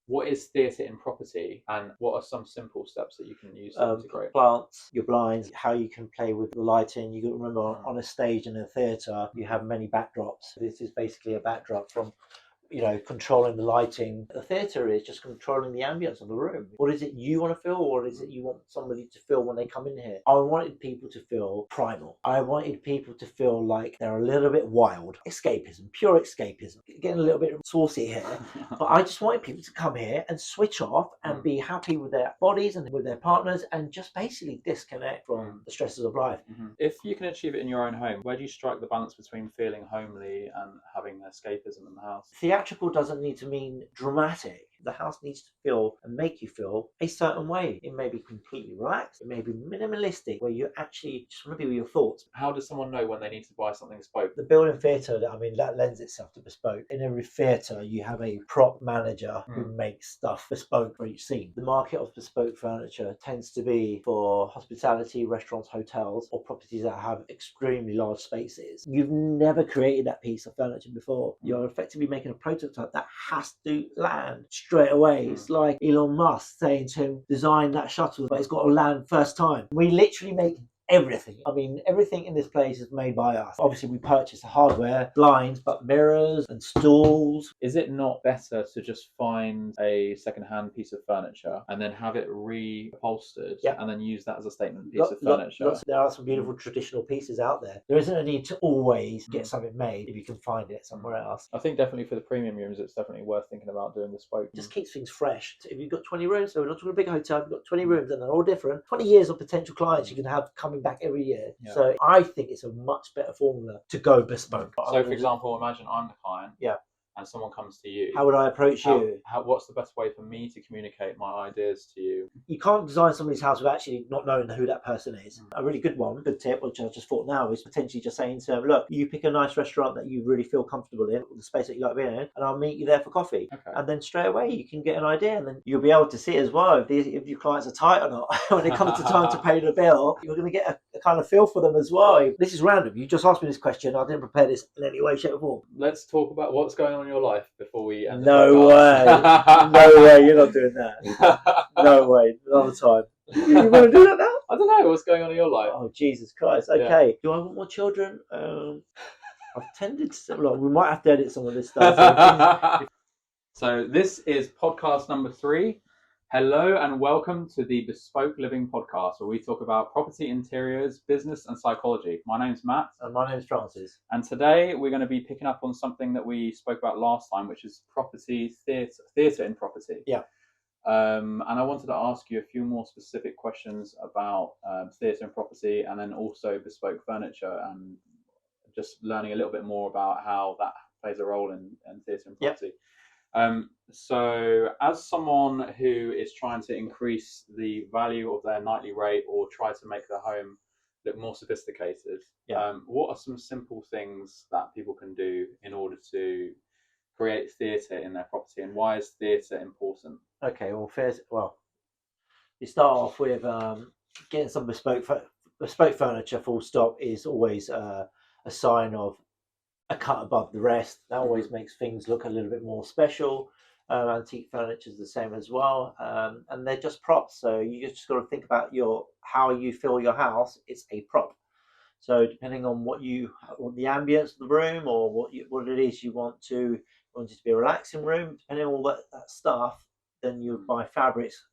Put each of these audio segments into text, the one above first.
What is theatre in property, and what are some simple steps that you can use to integrate? Plants, your blinds, how you can play with the lighting. You got to remember on a stage in a theatre, you have many backdrops. This is basically a backdrop from controlling the lighting. The theatre is just controlling the ambience of the room. What is it you want to feel, or what is it you want somebody to feel when they come in here? I wanted people to feel primal. I wanted people to feel like they're a little bit wild. Escapism, pure escapism. Getting a little bit saucy here, but I just wanted people to come here and switch off and be happy with their bodies and with their partners and just basically disconnect from the stresses of life. If you can achieve it in your own home, where do you strike the balance between feeling homely and having escapism in the house? Theatrical doesn't need to mean dramatic. The house needs to feel and make you feel a certain way. It may be completely relaxed. It may be minimalistic, where you actually just want to be with your thoughts. How does someone know when they need to buy something bespoke? The building theatre, that lends itself to bespoke. In every theatre, you have a prop manager who makes stuff bespoke for each scene. The market of bespoke furniture tends to be for hospitality, restaurants, hotels, or properties that have extremely large spaces. You've never created that piece of furniture before. You're effectively making a prototype that has to land straight away. It's like Elon Musk saying to him, design that shuttle, but it's got to land first time. We literally make everything. Everything in this place is made by us. Obviously, we purchase the hardware, blinds, but mirrors and stools. Is it not better to just find a second-hand piece of furniture and then have it reupholstered and then use that as a statement piece of furniture? There are some beautiful traditional pieces out there. There isn't a need to always get something made if you can find it somewhere else. I think definitely for the premium rooms, it's definitely worth thinking about doing bespoke. It just keeps things fresh. If you've got 20 rooms, so we're not talking a big hotel, you've got 20 rooms and they're all different. 20 years of potential clients you can have coming back every year. So I think it's a much better formula to go bespoke. So for example, imagine I'm the client. And someone comes to you. How would I approach you? What's the best way for me to communicate my ideas to you? You can't design somebody's house without actually not knowing who that person is. A really good tip, which I just thought now, is potentially just saying to them, look, you pick a nice restaurant that you really feel comfortable in, the space that you like being in, and I'll meet you there for coffee. And then straight away you can get an idea, and then you'll be able to see as well if your clients are tight or not. When it comes to time to pay the bill, you're going to get a kind of feel for them as well. This is random. You just asked me this question. I didn't prepare this in any way, shape or form. Let's talk about what's going on in your life before we end. No way. No way. You're not doing that. No way. Another time. You want to do that now? I don't know. What's going on in your life? Oh, Jesus Christ. Okay. Do I want more children? I've tended to... Look, we might have to edit some of this stuff. So this is podcast number 3. Hello and welcome to the Bespoke Living podcast, where we talk about property interiors, business and psychology. My name's Matt. And my name's Francis. And today we're going to be picking up on something that we spoke about last time, which is theatre in property. Yeah. And I wanted to ask you a few more specific questions about theatre and property, and then also bespoke furniture, and just learning a little bit more about how that plays a role in theatre and property. Yep. So as someone who is trying to increase the value of their nightly rate or try to make their home look more sophisticated, what are some simple things that people can do in order to create theatre in their property, and why is theatre important? Okay, you start off with getting some bespoke furniture, full stop, is always a sign of a cut above the rest. That always makes things look a little bit more special. Antique furniture is the same as well, and they're just props. So you just got to think about how you feel your house. It's a prop. So depending on what the ambience of the room, or what it is you want it to be a relaxing room, depending on all that stuff, then you buy fabrics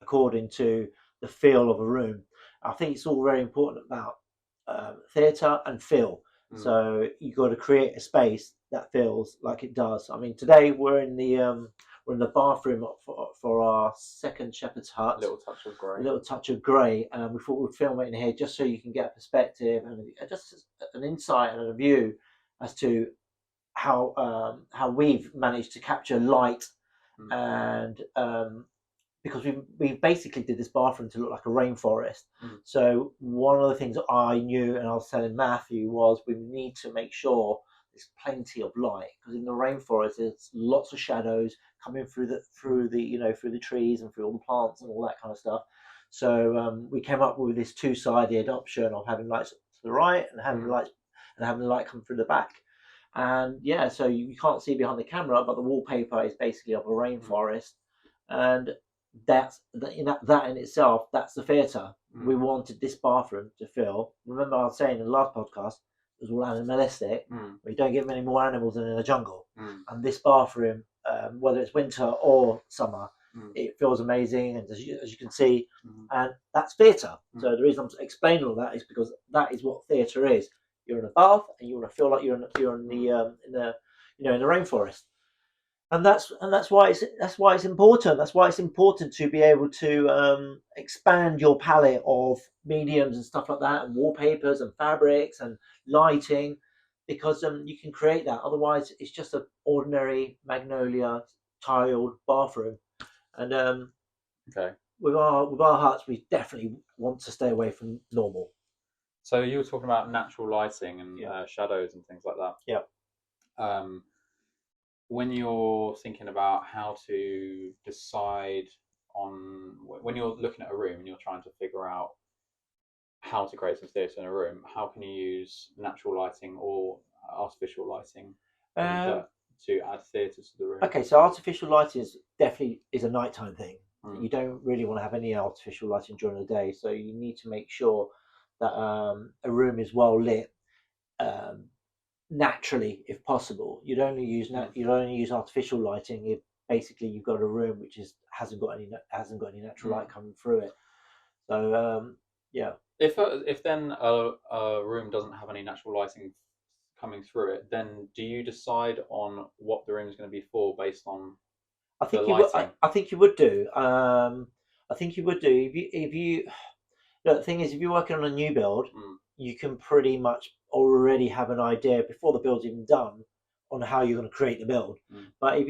according to the feel of a room. I think it's all very important about theatre and feel. So you got to create a space that feels like it does. I mean, today we're in the bathroom for our second shepherd's hut. A little touch of grey. And we thought we'd film it in here just so you can get a perspective and just an insight and a view as to how we've managed to capture light and because we basically did this bathroom to look like a rainforest. So one of the things I knew, and I was telling Matthew, was we need to make sure there's plenty of light, because in the rainforest there's lots of shadows coming through the trees and through all the plants and all that kind of stuff. So we came up with this two-sided option of having lights to the right and having the light come through the back. And so you can't see behind the camera, but the wallpaper is basically of a rainforest. and that in itself, that's the theatre. We wanted this bathroom to feel. Remember, I was saying in the last podcast, it was all animalistic. We don't get many more animals than in a jungle. And this bathroom, whether it's winter or summer, it feels amazing, and as you can see, and that's theatre. So the reason I'm explaining all that is because that is what theatre is. You're in a bath, and you want to feel like you're in the in the rainforest, and that's why it's important. That's why it's important to be able to expand your palette of mediums and stuff like that, and wallpapers and fabrics and lighting, because you can create that. Otherwise, it's just an ordinary magnolia tiled bathroom. And Okay. with our huts, we definitely want to stay away from normal. So you were talking about natural lighting and shadows and things like that. Yeah. When you're thinking about how to decide on, when you're looking at a room and you're trying to figure out how to create some theatre in a room, how can you use natural lighting or artificial lighting to add theatre to the room? Okay, so artificial lighting is definitely a nighttime thing. You don't really want to have any artificial lighting during the day, so you need to make sure that a room is well lit naturally, if possible. You'd only use artificial lighting if basically you've got a room which hasn't got any natural light coming through it. So yeah. If then a room doesn't have any natural lighting coming through it, then do you decide on what the room is going to be for based on the lighting? I think you would do. I think you would do if you. Look, the thing is, if you're working on a new build, you can pretty much already have an idea before the build's even done on how you're going to create the build. But if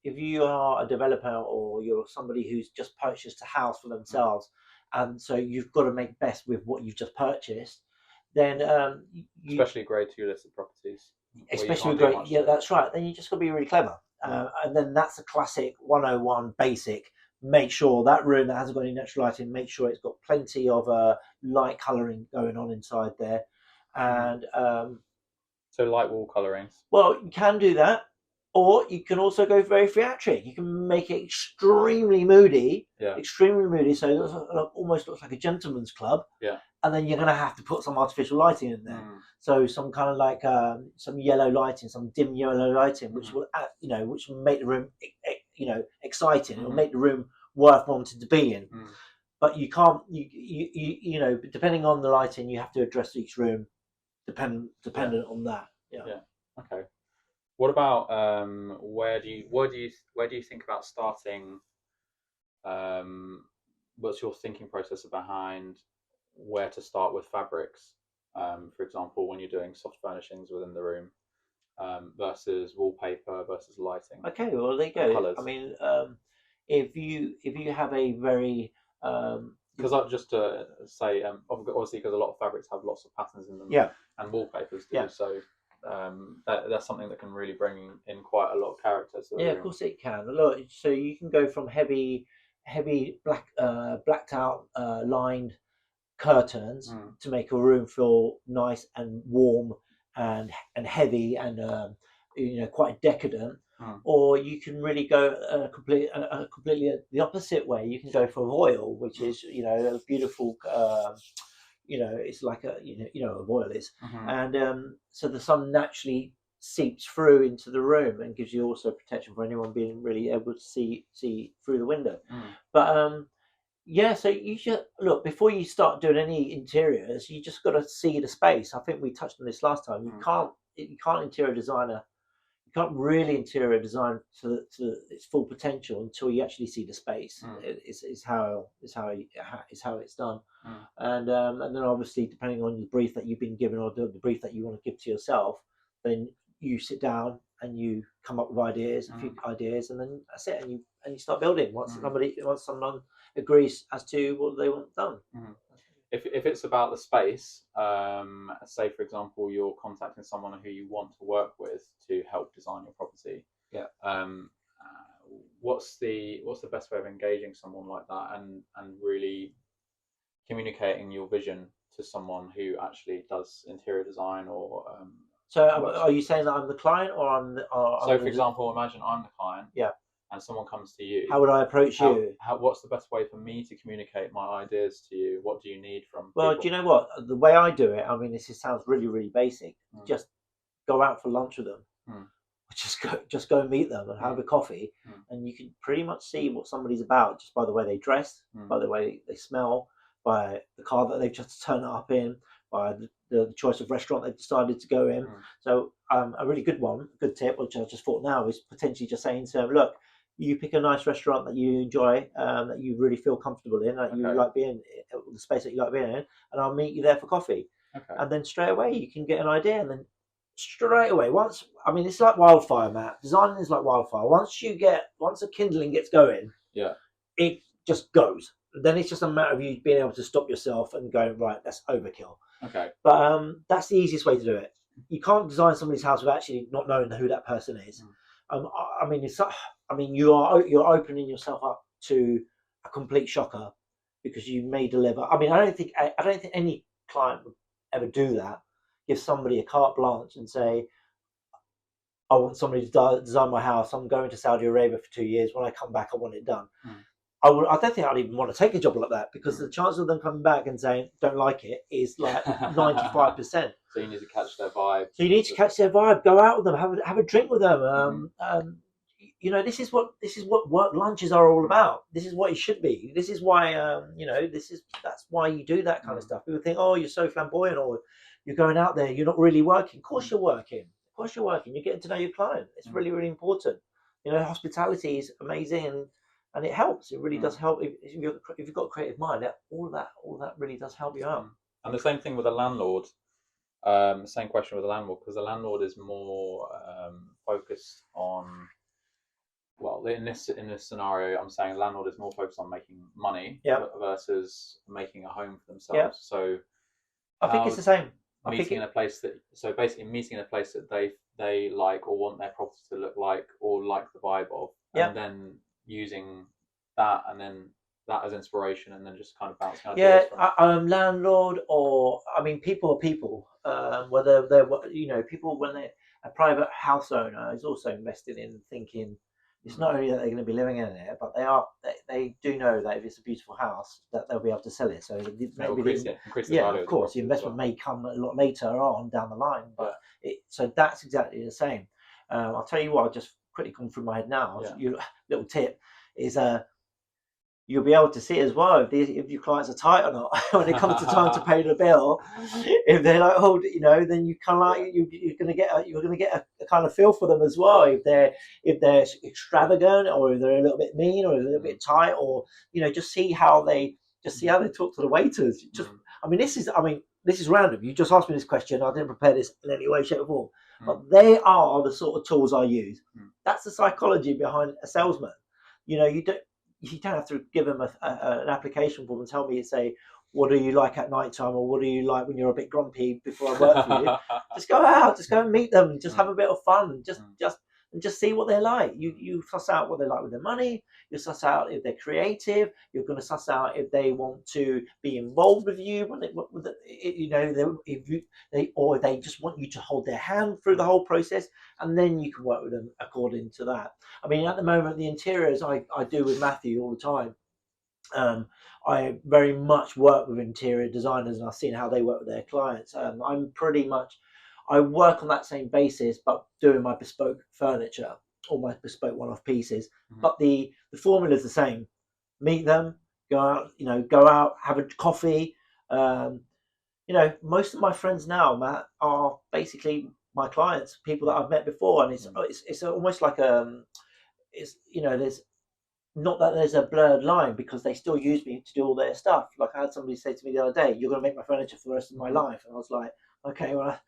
you are a developer or you're somebody who's just purchased a house for themselves, and so you've got to make best with what you've just purchased, then especially grade 2 listed properties. Especially with grade, yeah, that's right. Then you just got to be really clever, and then that's a classic 101 basic. Make sure that room that hasn't got any natural lighting, make sure it's got plenty of light colouring going on inside there, and so light wall colourings. Well, you can do that, or you can also go very theatric. You can make it extremely moody, so it almost looks like a gentleman's club. Yeah. And then you're going to have to put some artificial lighting in there. So some kind of like some yellow lighting, some dim yellow lighting, which will which will make the room exciting. It'll make the room worth wanting to be in. But you can't depending on the lighting, you have to address each room dependent on that. Yeah. Okay. What about where do you think about starting? What's your thinking process behind where to start with fabrics? For example, when you're doing soft furnishings within the room versus wallpaper versus lighting. Okay, well there you go. Colours. I mean, if you have a very because just to say, obviously, because a lot of fabrics have lots of patterns in them, and wallpapers do. So that's something that can really bring in quite a lot of character to the room. Of course it can. Look, so you can go from heavy blacked out lined curtains to make a room feel nice and warm and heavy and quite decadent, or you can really go completely the opposite way. You can go for voile, which is a beautiful it's like a voile is, and so the sun naturally seeps through into the room and gives you also protection for anyone being really able to see through the window. But so you should look before you start doing any interiors. You just got to see the space. I think we touched on this last time. You can't interior designer. You can't really interior design to its full potential until you actually see the space. Is how it's done. And then obviously depending on the brief that you've been given or the brief that you want to give to yourself, then you sit down and you come up with ideas, a few ideas, and then that's it. And you start building once someone agrees as to what they want done. If it's about the space, say for example you're contacting someone who you want to work with to help design your property. What's the best way of engaging someone like that and really communicating your vision to someone who actually does interior design or so are you saying that I'm the client or I'm the so for example, imagine I'm the client. and someone comes to you, How would I approach you? what's the best way for me to communicate my ideas to you? What do you need from Well, do people? you know what? The way I do it, I mean, sounds really, really basic. Mm, Just go out for lunch with them. mm, Just go and meet them and have mm, a coffee, mm, and you can pretty much see what somebody's about just by the way they dress, mm, by the way they smell, by the car that they've just turned up in, by the choice of restaurant they've decided to go in. mm, So a really good tip, which I just thought now, is potentially just saying to them, look, you pick a nice restaurant that you enjoy, that you really feel comfortable in, that you okay. like being, the space that you like being in, and I'll meet you there for coffee. Okay. And then straight away you can get an idea, and then straight away, once, I mean, it's like wildfire, Matt. Designing is like wildfire. Once a kindling gets going, Yeah. it just goes. Then it's just a matter of you being able to stop yourself and going, right, that's overkill. Okay. But that's the easiest way to do it. You can't design somebody's house without actually not knowing who that person is. I mean, you're opening yourself up to a complete shocker, because you may deliver. I mean, I don't think any client would ever do that. Give somebody a carte blanche and say, I want somebody to design my house. I'm going to Saudi Arabia for 2 years. When I come back, I want it done. Mm. I don't think I'd even want to take a job like that, because Mm. the chance of them coming back and saying don't like it is like 95%. So you need to catch their vibe. So you need to catch their vibe. Go out with them. Have a drink with them. Mm-hmm. You know, this is what work lunches are all about. This is what it should be. This is why that's why you do that kind of stuff. People think, oh, you're so flamboyant, or you're going out there, you're not really working. Of course you're working. Of course you're working. You're getting to know your client. It's really, really important. You know, hospitality is amazing, and it helps. It really does help if you've got a creative mind. All of that really does help you out. And the same thing with a landlord. Same question with the landlord, because the landlord is more focused on, well, in this scenario, I'm saying landlord is more focused on making money, Yeah. versus making a home for themselves. Yeah. So I think it's the same. Meeting in a place that they like or want their property to look like, or like the vibe of, Yeah. and then using that, and then that as inspiration, and then just kind of bouncing Yeah, ideas from. landlord, or I mean, people are people. Whether they're, people, when they're a private house owner, is also invested in thinking it's not only that they're going to be living in it, but they do know that if it's a beautiful house, that they'll be able to sell it. So maybe increase the yeah, value of course, the investment may come a lot later on down the line, but so that's exactly the same. I'll tell you what, I'll just quickly come through my head now. Yeah. Little tip is you'll be able to see as well if your clients are tight or not when it comes to time to pay the bill. If they're like, oh, then you kind of like you're going to get a kind of feel for them as well. If they're extravagant, or if they're a little bit mean, or a little bit tight, or just see how they talk to the waiters. I mean, this is random. You just asked me this question. I didn't prepare this in any way, shape, or form. But they are the sort of tools I use. That's the psychology behind a salesman. You don't have to give them an application form and tell me, say, what do you like at night time, or what do you like when you're a bit grumpy before I work for you? Just go out, just go and meet them, just have a bit of fun, and just see what they're like. You suss out what they like with their money. You suss out if they're creative. You're going to suss out if they want to be involved with you, or they just want you to hold their hand through the whole process, and then you can work with them according to that. I mean, at the moment, the interiors I do with Matthew all the time. I very much work with interior designers, and I've seen how they work with their clients. I work on that same basis, but doing my bespoke furniture or my bespoke one-off pieces. But the formula is the same. Meet them, go out, have a coffee. Most of my friends now, Matt, are basically my clients, people that I've met before, and it's almost like there's not that there's a blurred line, because they still use me to do all their stuff. Like I had somebody say to me the other day, "You're going to make my furniture for the rest of my life," and I was like, "Okay, well,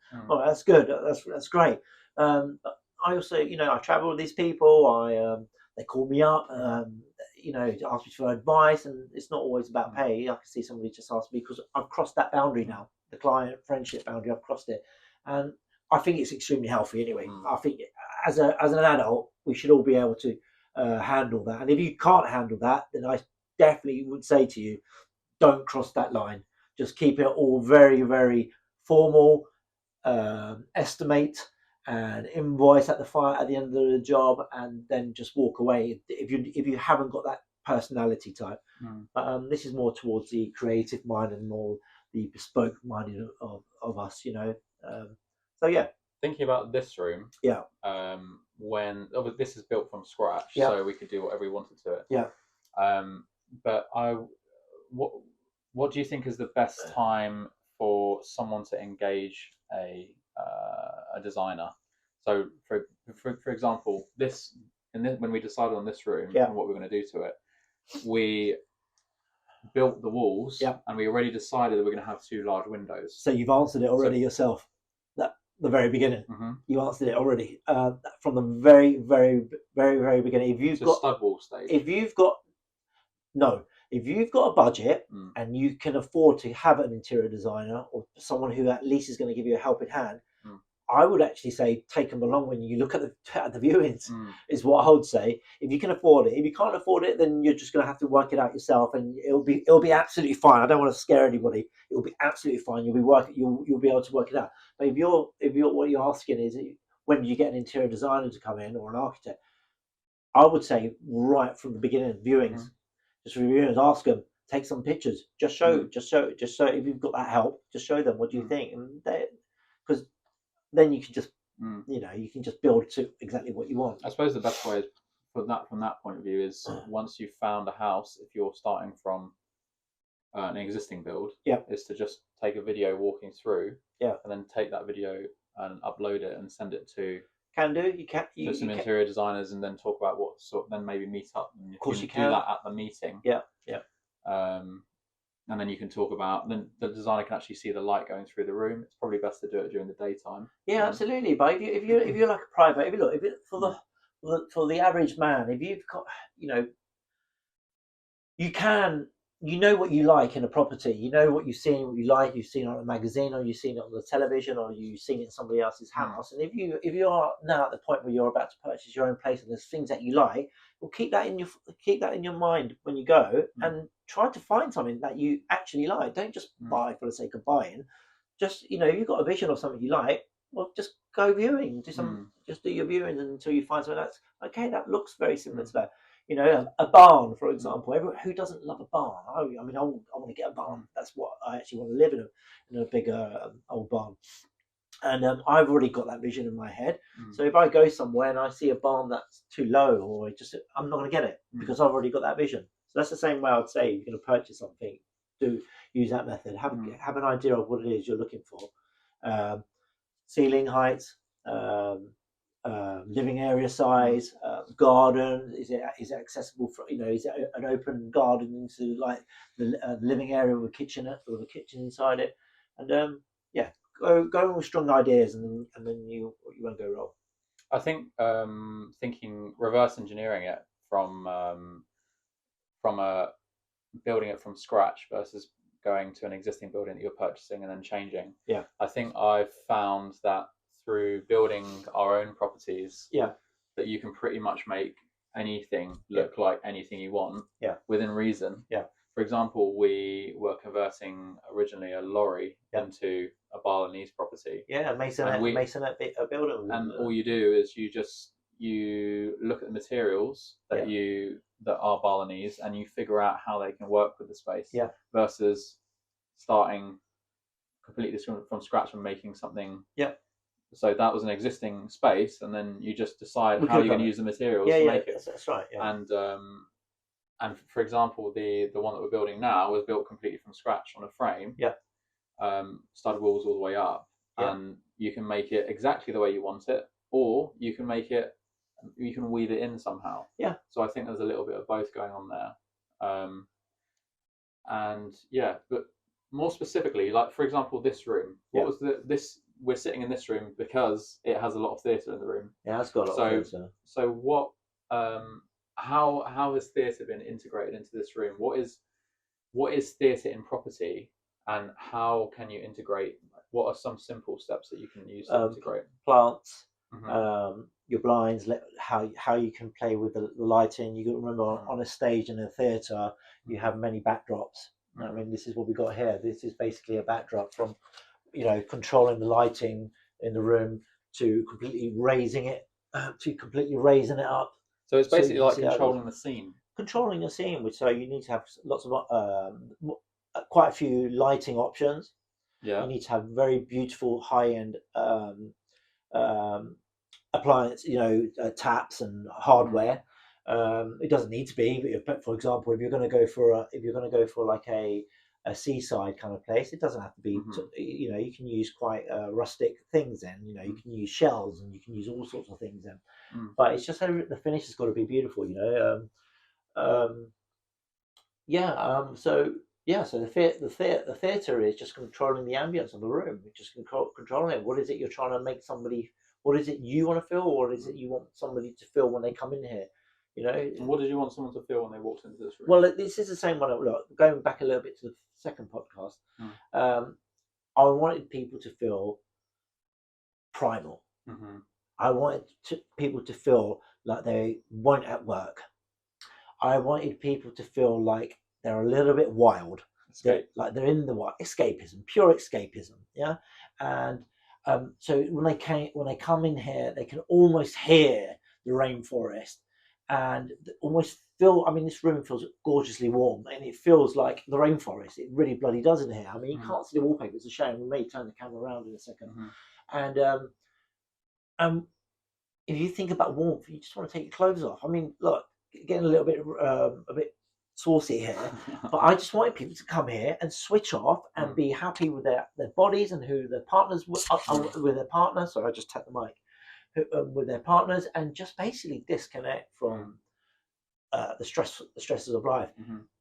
that's good. That's great." But I also, I travel with these people. They call me up, ask me for advice, and it's not always about pay. I can see somebody just ask me, because I've crossed that boundary now, the client friendship boundary. I've crossed it, and I think it's extremely healthy. Anyway, I think as an adult, we should all be able to handle that. And if you can't handle that, then I definitely would say to you, don't cross that line. Just keep it all very, very formal. Estimate, and invoice at the end of the job, and then just walk away if you haven't got that personality type. But this is more towards the creative mind and more the bespoke minded of us, you know. So yeah, Thinking about this room, yeah, when this is built from scratch, yeah, so we could do whatever we wanted to it. yeah. But what what do you think is the best time for someone to engage a designer? So for example, when we decided on this room Yeah. and what we are going to do to it, we built the walls, Yeah. and we already decided that we're going to have 2 large windows. So you've answered it already yourself. That the very beginning. Mm-hmm. You answered it already from the very, very, very, very beginning. If you've got stud wall stage. If you've got a budget and you can afford to have an interior designer or someone who at least is going to give you a helping hand, I would actually say take them along when you look at the viewings. Is what I would say. If you can afford it. If you can't afford it, then you're just going to have to work it out yourself, and it'll be absolutely fine. I don't want to scare anybody. It'll be absolutely fine. You'll be able to work it out. But if you're what you're asking is, when do you get an interior designer to come in or an architect? I would say right from the beginning of viewings. Just reviewers, ask them, take some pictures, just show if you've got that help, just show them what do you think, and because then you can just you can just build to exactly what you want. I suppose the best way from that point of view is once you've found a house, if you're starting from an existing build, is to just take a video walking through, and then take that video and upload it and send it to some interior designers, and then talk about then maybe meet up, and of course you can do that at the meeting. And then you can talk about, then the designer can actually see the light going through the room. It's probably best to do it during the daytime. Yeah, absolutely. But if you're like a private, for the average man, if you've got, you know what you like in a property. You know what you've seen, what you like. You've seen it on a magazine, or you've seen it on the television, or you've seen it in somebody else's house. And if you are now at the point where you're about to purchase your own place, and there's things that you like, well, keep that in your mind when you go, and try to find something that you actually like. Don't just buy for the sake of buying. Just if you've got a vision of something you like, well, just go viewing. Just do your viewing until you find something that's okay. That looks very similar to that. A barn, for example. Who doesn't love a barn? I want to get a barn. That's what I actually want to live in a bigger old barn. And I've already got that vision in my head. So if I go somewhere and I see a barn that's too low, or I'm not going to get it because I've already got that vision. So that's the same way I would say you're going to purchase something. Do use that method. Have an idea of what it is you're looking for. Ceiling heights. Living area size, garden. Is it accessible for is it an open garden into like the living area with a kitchen inside it, and go with strong ideas, and then you won't go wrong. I think thinking reverse engineering it from building it from scratch versus going to an existing building that you're purchasing and then changing. Yeah, I think I've found that through building our own properties, that you can pretty much make anything look like anything you want, within reason. For example, we were converting originally a lorry into a Balinese property. Masonette a building. And all you do is you look at the materials that are Balinese, and you figure out how they can work with the space. Versus starting completely from scratch and making something. So that was an existing space, and then you just decide how you're going to use the materials to make it. That's right. Yeah. And for example, the one that we're building now was built completely from scratch on a frame. Stud walls all the way up, and you can make it exactly the way you want it, or you can weave it in somehow. So I think there's a little bit of both going on there. But more specifically, like for example, this room. What was this? We're sitting in this room because it has a lot of theatre in the room. Yeah, it's got a lot of theatre. So what? How has theatre been integrated into this room? What is theatre in property, and how can you integrate? What are some simple steps that you can use to integrate? Plants, your blinds, how you can play with the lighting. You got to remember on a stage in a theatre, you have many backdrops. I mean, this is what we got here. This is basically a backdrop from. Controlling the lighting in the room, to completely raising it, up. So it's So you basically can like see how it goes. controlling the scene. Controlling your scene, which so you need to have lots of quite a few lighting options. Yeah. You need to have very beautiful high end um, appliance, taps and hardware. It doesn't need to be, but for example, if you're going to go for like a seaside kind of place, it doesn't have to be. You can use quite rustic things. Then you can use shells and you can use all sorts of things. Then, but it's just the finish has got to be beautiful. Yeah. So the theater is just controlling the ambience of the room. Just controlling it. What is it you're trying to make somebody? What is it you want to feel, or what is it you want somebody to feel when they come in here? And what did you want someone to feel when they walked into this room? Well, this is the same one. Look, going back a little bit to the second podcast, I wanted people to feel primal. I wanted people to feel like they weren't at work. I wanted people to feel like they're a little bit wild, like they're in the wild. Escapism, pure escapism. Yeah, and so when they come in here, they can almost hear the rainforest and almost feel. I mean, this room feels gorgeously warm, and it feels like the rainforest. It really bloody does in here. I mean, you can't see the wallpaper. It's a shame. We may turn the camera around in a second, and if you think about warmth, you just want to take your clothes off. I mean, look, getting a bit saucy here, but I just wanted people to come here and switch off and be happy with their bodies and who their partners with their partner. Sorry, I just tapped the mic. With their partners and just basically disconnect from the stresses of life.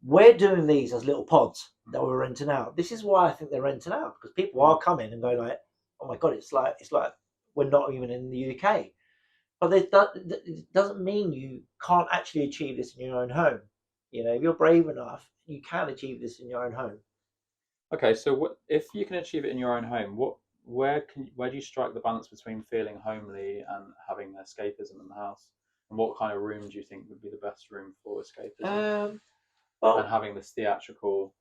We're doing these as little pods that we're renting out. This is why I think they're renting out, because people are coming and going like, "Oh my god, it's like we're not even in the UK." But it doesn't mean you can't actually achieve this in your own home. If you're brave enough, you can achieve this in your own home. Okay, so if you can achieve it in your own home, where do you strike the balance between feeling homely and having escapism in the house? And what kind of room do you think would be the best room for escapism? And having this theatrical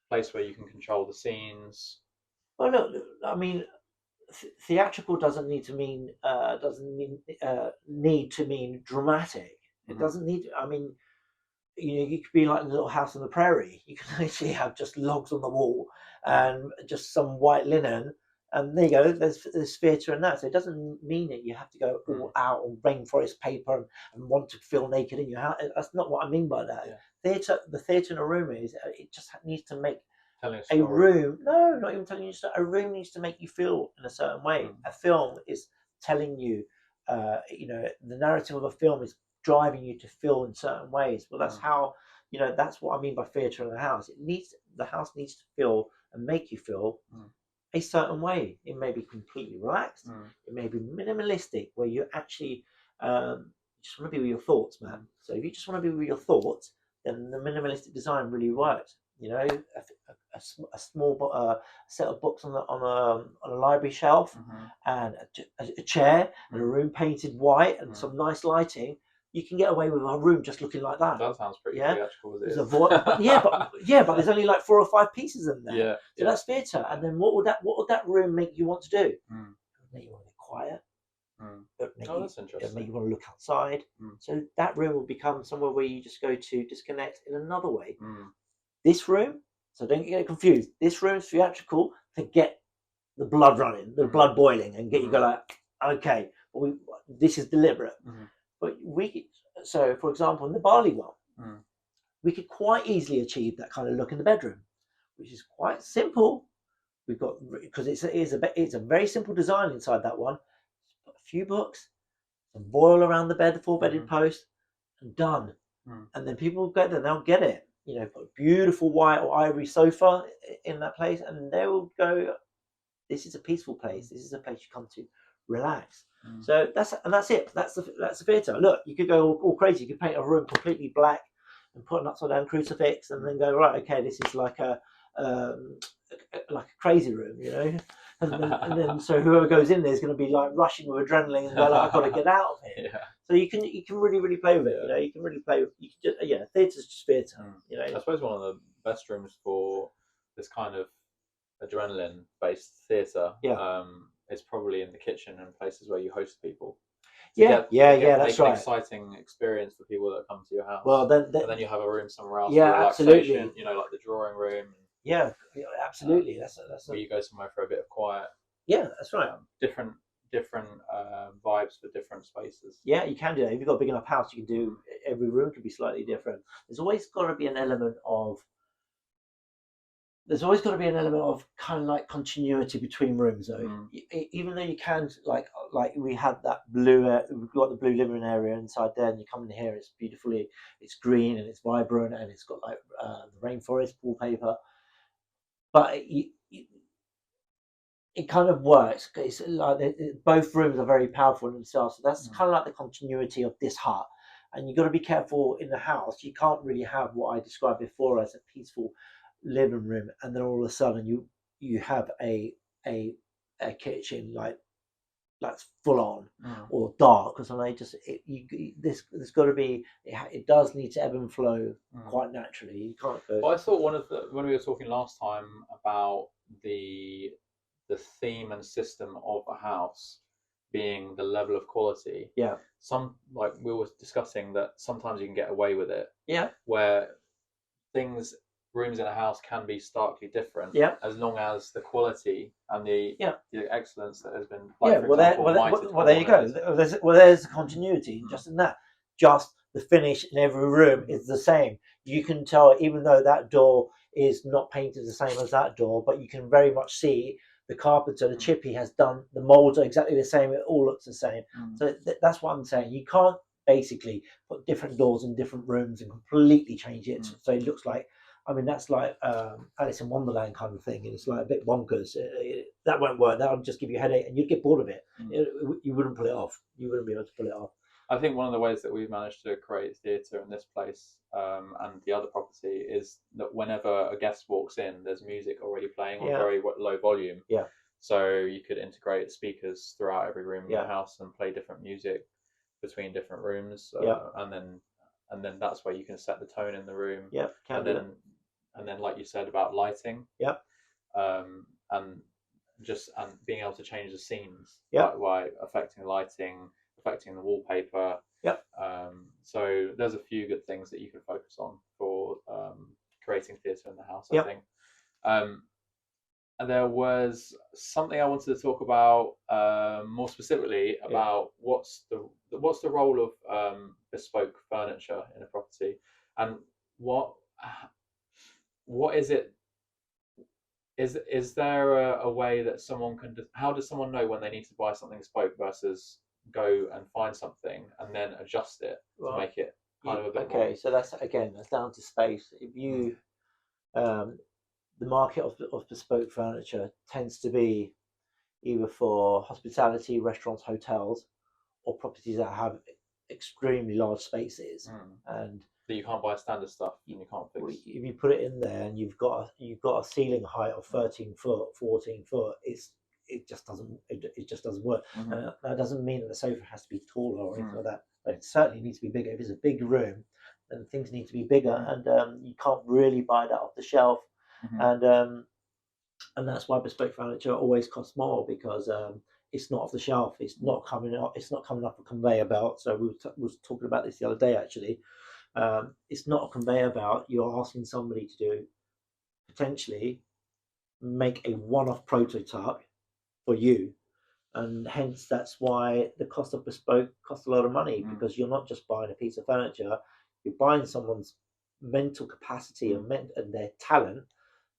place where you can control the scenes. Well, look, I mean, theatrical doesn't need to mean need to mean dramatic. It doesn't need. I mean, you could be like a little house on the prairie. You can actually have just logs on the wall and just some white linen, and there you go. There's theatre in that. So it doesn't mean that you have to go all out on rainforest paper and want to feel naked in your house. That's not what I mean by that. Yeah. The theatre in a room it just needs to make a room. No, not even telling you. A room needs to make you feel in a certain way. A film is telling you, the narrative of a film is driving you to feel in certain ways. Well, that's how, that's what I mean by theatre in the house. The house needs to feel and make you feel a certain way. It may be completely relaxed. It may be minimalistic, where you actually just want to be with your thoughts, man. So if you just want to be with your thoughts, then the minimalistic design really works. A small set of books on a library shelf, and a chair and a room painted white and some nice lighting. You can get away with a room just looking like that. That sounds pretty theatrical, as it is. But there's only like 4 or 5 pieces in there. Yeah. So that's theatre. And then what would that room make you want to do? It would make you want to be quiet. That's interesting. It would make you want to look outside. So that room will become somewhere where you just go to disconnect in another way. This room, so don't get confused. This room is theatrical to get the blood running, the blood boiling, and get you go like, okay, this is deliberate. But so for example, in the Bali one, we could quite easily achieve that kind of look in the bedroom, which is quite simple. We've got, because it's a very simple design inside that one. A few books, some voile around the bed, the 4-bedded post, and done. And then people go there, they'll get it. Put a beautiful white or ivory sofa in that place, and they will go, this is a peaceful place. This is a place you come to relax. So that's it. That's the theatre. Look, you could go all crazy. You could paint a room completely black and put an upside down crucifix, and then go, right, okay, this is like a crazy room, and then so whoever goes in there is going to be like rushing with adrenaline and go like, I've got to get out of here. So you can really, really play with it. You can really play with. You can just, theatre's just theatre. I suppose one of the best rooms for this kind of adrenaline-based theatre is probably in the kitchen and places where you host people. That's Make an right. exciting experience for people that come to your house. Well, and then you have a room somewhere else yeah, for relaxation. absolutely. Like the drawing room. Yeah, absolutely. That's where you go somewhere for a bit of quiet. Yeah, that's right. Different vibes for different spaces. Yeah, you can do that. If you've got a big enough house, you can do every room could be slightly different. There's always got to be an element of kind of like continuity between rooms, though. Even though you can like we had that we've got the blue living area inside there, and you come in here, it's beautifully, it's green and it's vibrant, and it's got like the rainforest wallpaper. But it kind of works. It's like both rooms are very powerful in themselves. So that's kind of like the continuity of this hut. And you've got to be careful in the house. You can't really have what I described before as a peaceful living room, and then all of a sudden you have a kitchen like that's full on or dark or something. There's got to be, it does need to ebb and flow quite naturally. You can't go. Well, I thought when we were talking last time about the theme and system of a house being the level of quality. Yeah. Like we were discussing that sometimes you can get away with it. Yeah. Where rooms in a house can be starkly different. Yeah. As long as the quality and the excellence that has been. Like, there you go. There's a continuity just in that. Just the finish in every room is the same. You can tell, even though that door is not painted the same as that door, but you can very much see the carpenter, the chippy has done, the molds are exactly the same. It all looks the same. So that's what I'm saying. You can't basically put different doors in different rooms and completely change it so it looks like, I mean, that's like Alice in Wonderland kind of thing. It's like a bit bonkers. That won't work. That would just give you a headache, and you'd get bored of it. You wouldn't pull it off. You wouldn't be able to pull it off. I think one of the ways that we've managed to create theatre in this place and the other property is that whenever a guest walks in, there's music already playing on very low volume. Yeah. So you could integrate speakers throughout every room in the house and play different music between different rooms. And then that's where you can set the tone in the room. Yeah. And then, like you said about lighting. Yep. And being able to change the scenes. Yep. By affecting lighting, affecting the wallpaper. Yep. So there's a few good things that you can focus on for creating theatre in the house, I think. And there was something I wanted to talk about more specifically about what's the role of bespoke furniture in a property, and what is it? Is there a way that someone can? How does someone know when they need to buy something bespoke versus go and find something and then adjust it to make it kind of a bit more? So that's down to space. If you the market of bespoke furniture tends to be either for hospitality, restaurants, hotels, or properties that have extremely large spaces and that you can't buy standard stuff and you can't fix. If you put it in there and you've got a ceiling height of 13 foot, 14 foot, it just doesn't work. And that doesn't mean that the sofa has to be taller or anything like that. But it certainly needs to be bigger. If it's a big room, then things need to be bigger, and you can't really buy that off the shelf. And that's why bespoke furniture always costs more, because it's not off the shelf. It's not coming off a conveyor belt. So we was talking about this the other day actually. It's not a conveyor belt. You're asking somebody to do potentially make a one-off prototype for you, and hence that's why the cost of bespoke costs a lot of money, because you're not just buying a piece of furniture, you're buying someone's mental capacity and their talent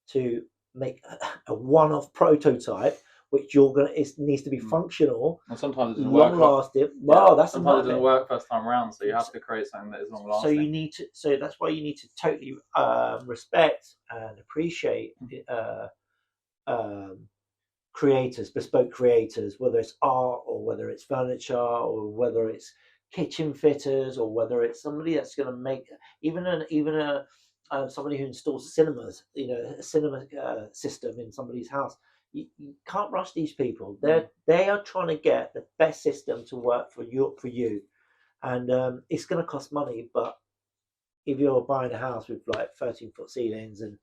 to make a one-off prototype, which it needs to be functional, and sometimes it doesn't long lasting. Sometimes it doesn't work first time around, so you have to create something that is long lasting. So that's why you need to totally respect and appreciate creators, bespoke creators, whether it's art or whether it's furniture or whether it's kitchen fitters or whether it's somebody that's going to make somebody who installs cinemas, a cinema system in somebody's house. You can't rush these people. They are trying to get the best system to work for you, and it's going to cost money. But if you're buying a house with like 13-foot ceilings and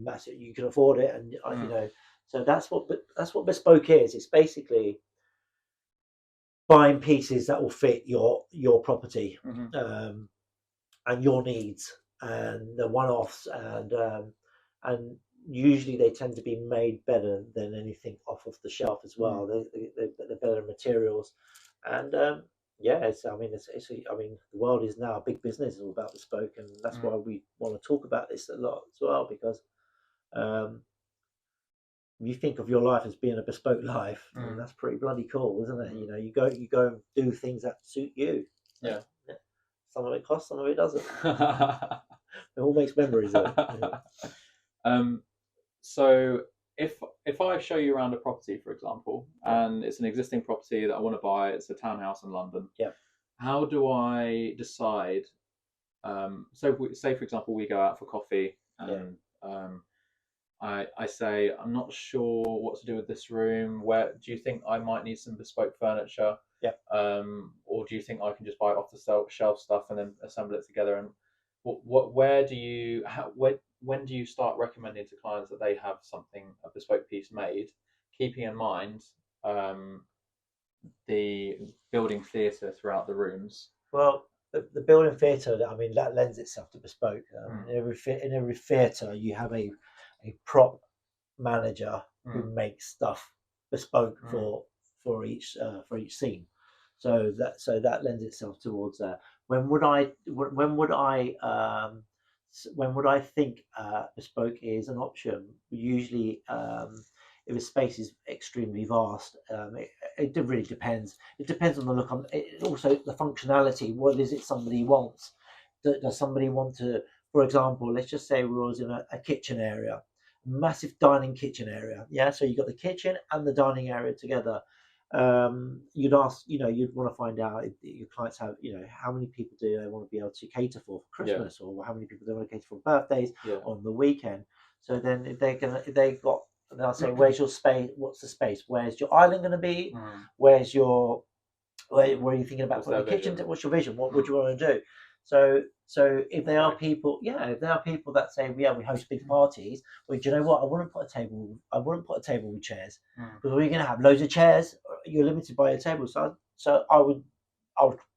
massive, you can afford it, and So that's what bespoke is. It's basically buying pieces that will fit your property, Hmm. um, and your needs, and the one-offs, and usually they tend to be made better than anything off of the shelf as well. Mm. They're better materials, and yeah, I mean, the world is now a big business all about bespoke, and that's Mm. why we want to talk about this a lot as well, because um, you think of your life as being a bespoke life, I mean, Mm. that's pretty bloody cool, isn't it? Mm. You go and do things that suit you. Yeah. Yeah. Some of it costs, some of it doesn't. It all makes memories though. Yeah. um, so if I show you around a property, for example, Yeah. and it's an existing property that I want to buy, it's a townhouse in London. Yeah. How do I decide? So, say for example, we go out for coffee, Yeah. and I say I'm not sure what to do with this room. Where do you think I might need some bespoke furniture? Yeah. Or do you think I can just buy off the shelf stuff and then assemble it together? And where do you when do you start recommending to clients that they have something a bespoke piece made, keeping in mind um, the building theatre throughout the rooms? Well, the building theatre, I mean, that lends itself to bespoke. Mm. In every theatre, you have a prop manager who Mm. makes stuff bespoke Mm. for each scene. So that lends itself towards that. When would I think bespoke is an option? Usually, if a space is extremely vast, it really depends. It depends on the look. Also, the functionality. What is it somebody wants? Does somebody want to, for example, let's just say we was in a kitchen area, massive dining kitchen area. Yeah, so you got the kitchen and the dining area together. You'd want to find out if your clients have, how many people do they want to be able to cater for Yeah. Christmas, or how many people they want to cater for birthdays Yeah. on the weekend. So then if they've got, they'll say, where's your space? What's the space? Where's your island going to be? Mm. Where's your where are you thinking about What's putting their the kitchen? vision? What's your vision? What would you want to do? So if there are Okay. people, if there are people that say, yeah, we host big parties. Well, do you know what? I wouldn't put a table. I wouldn't put a table with chairs, Mm. because we're going to have loads of chairs. You're limited by your table. So I would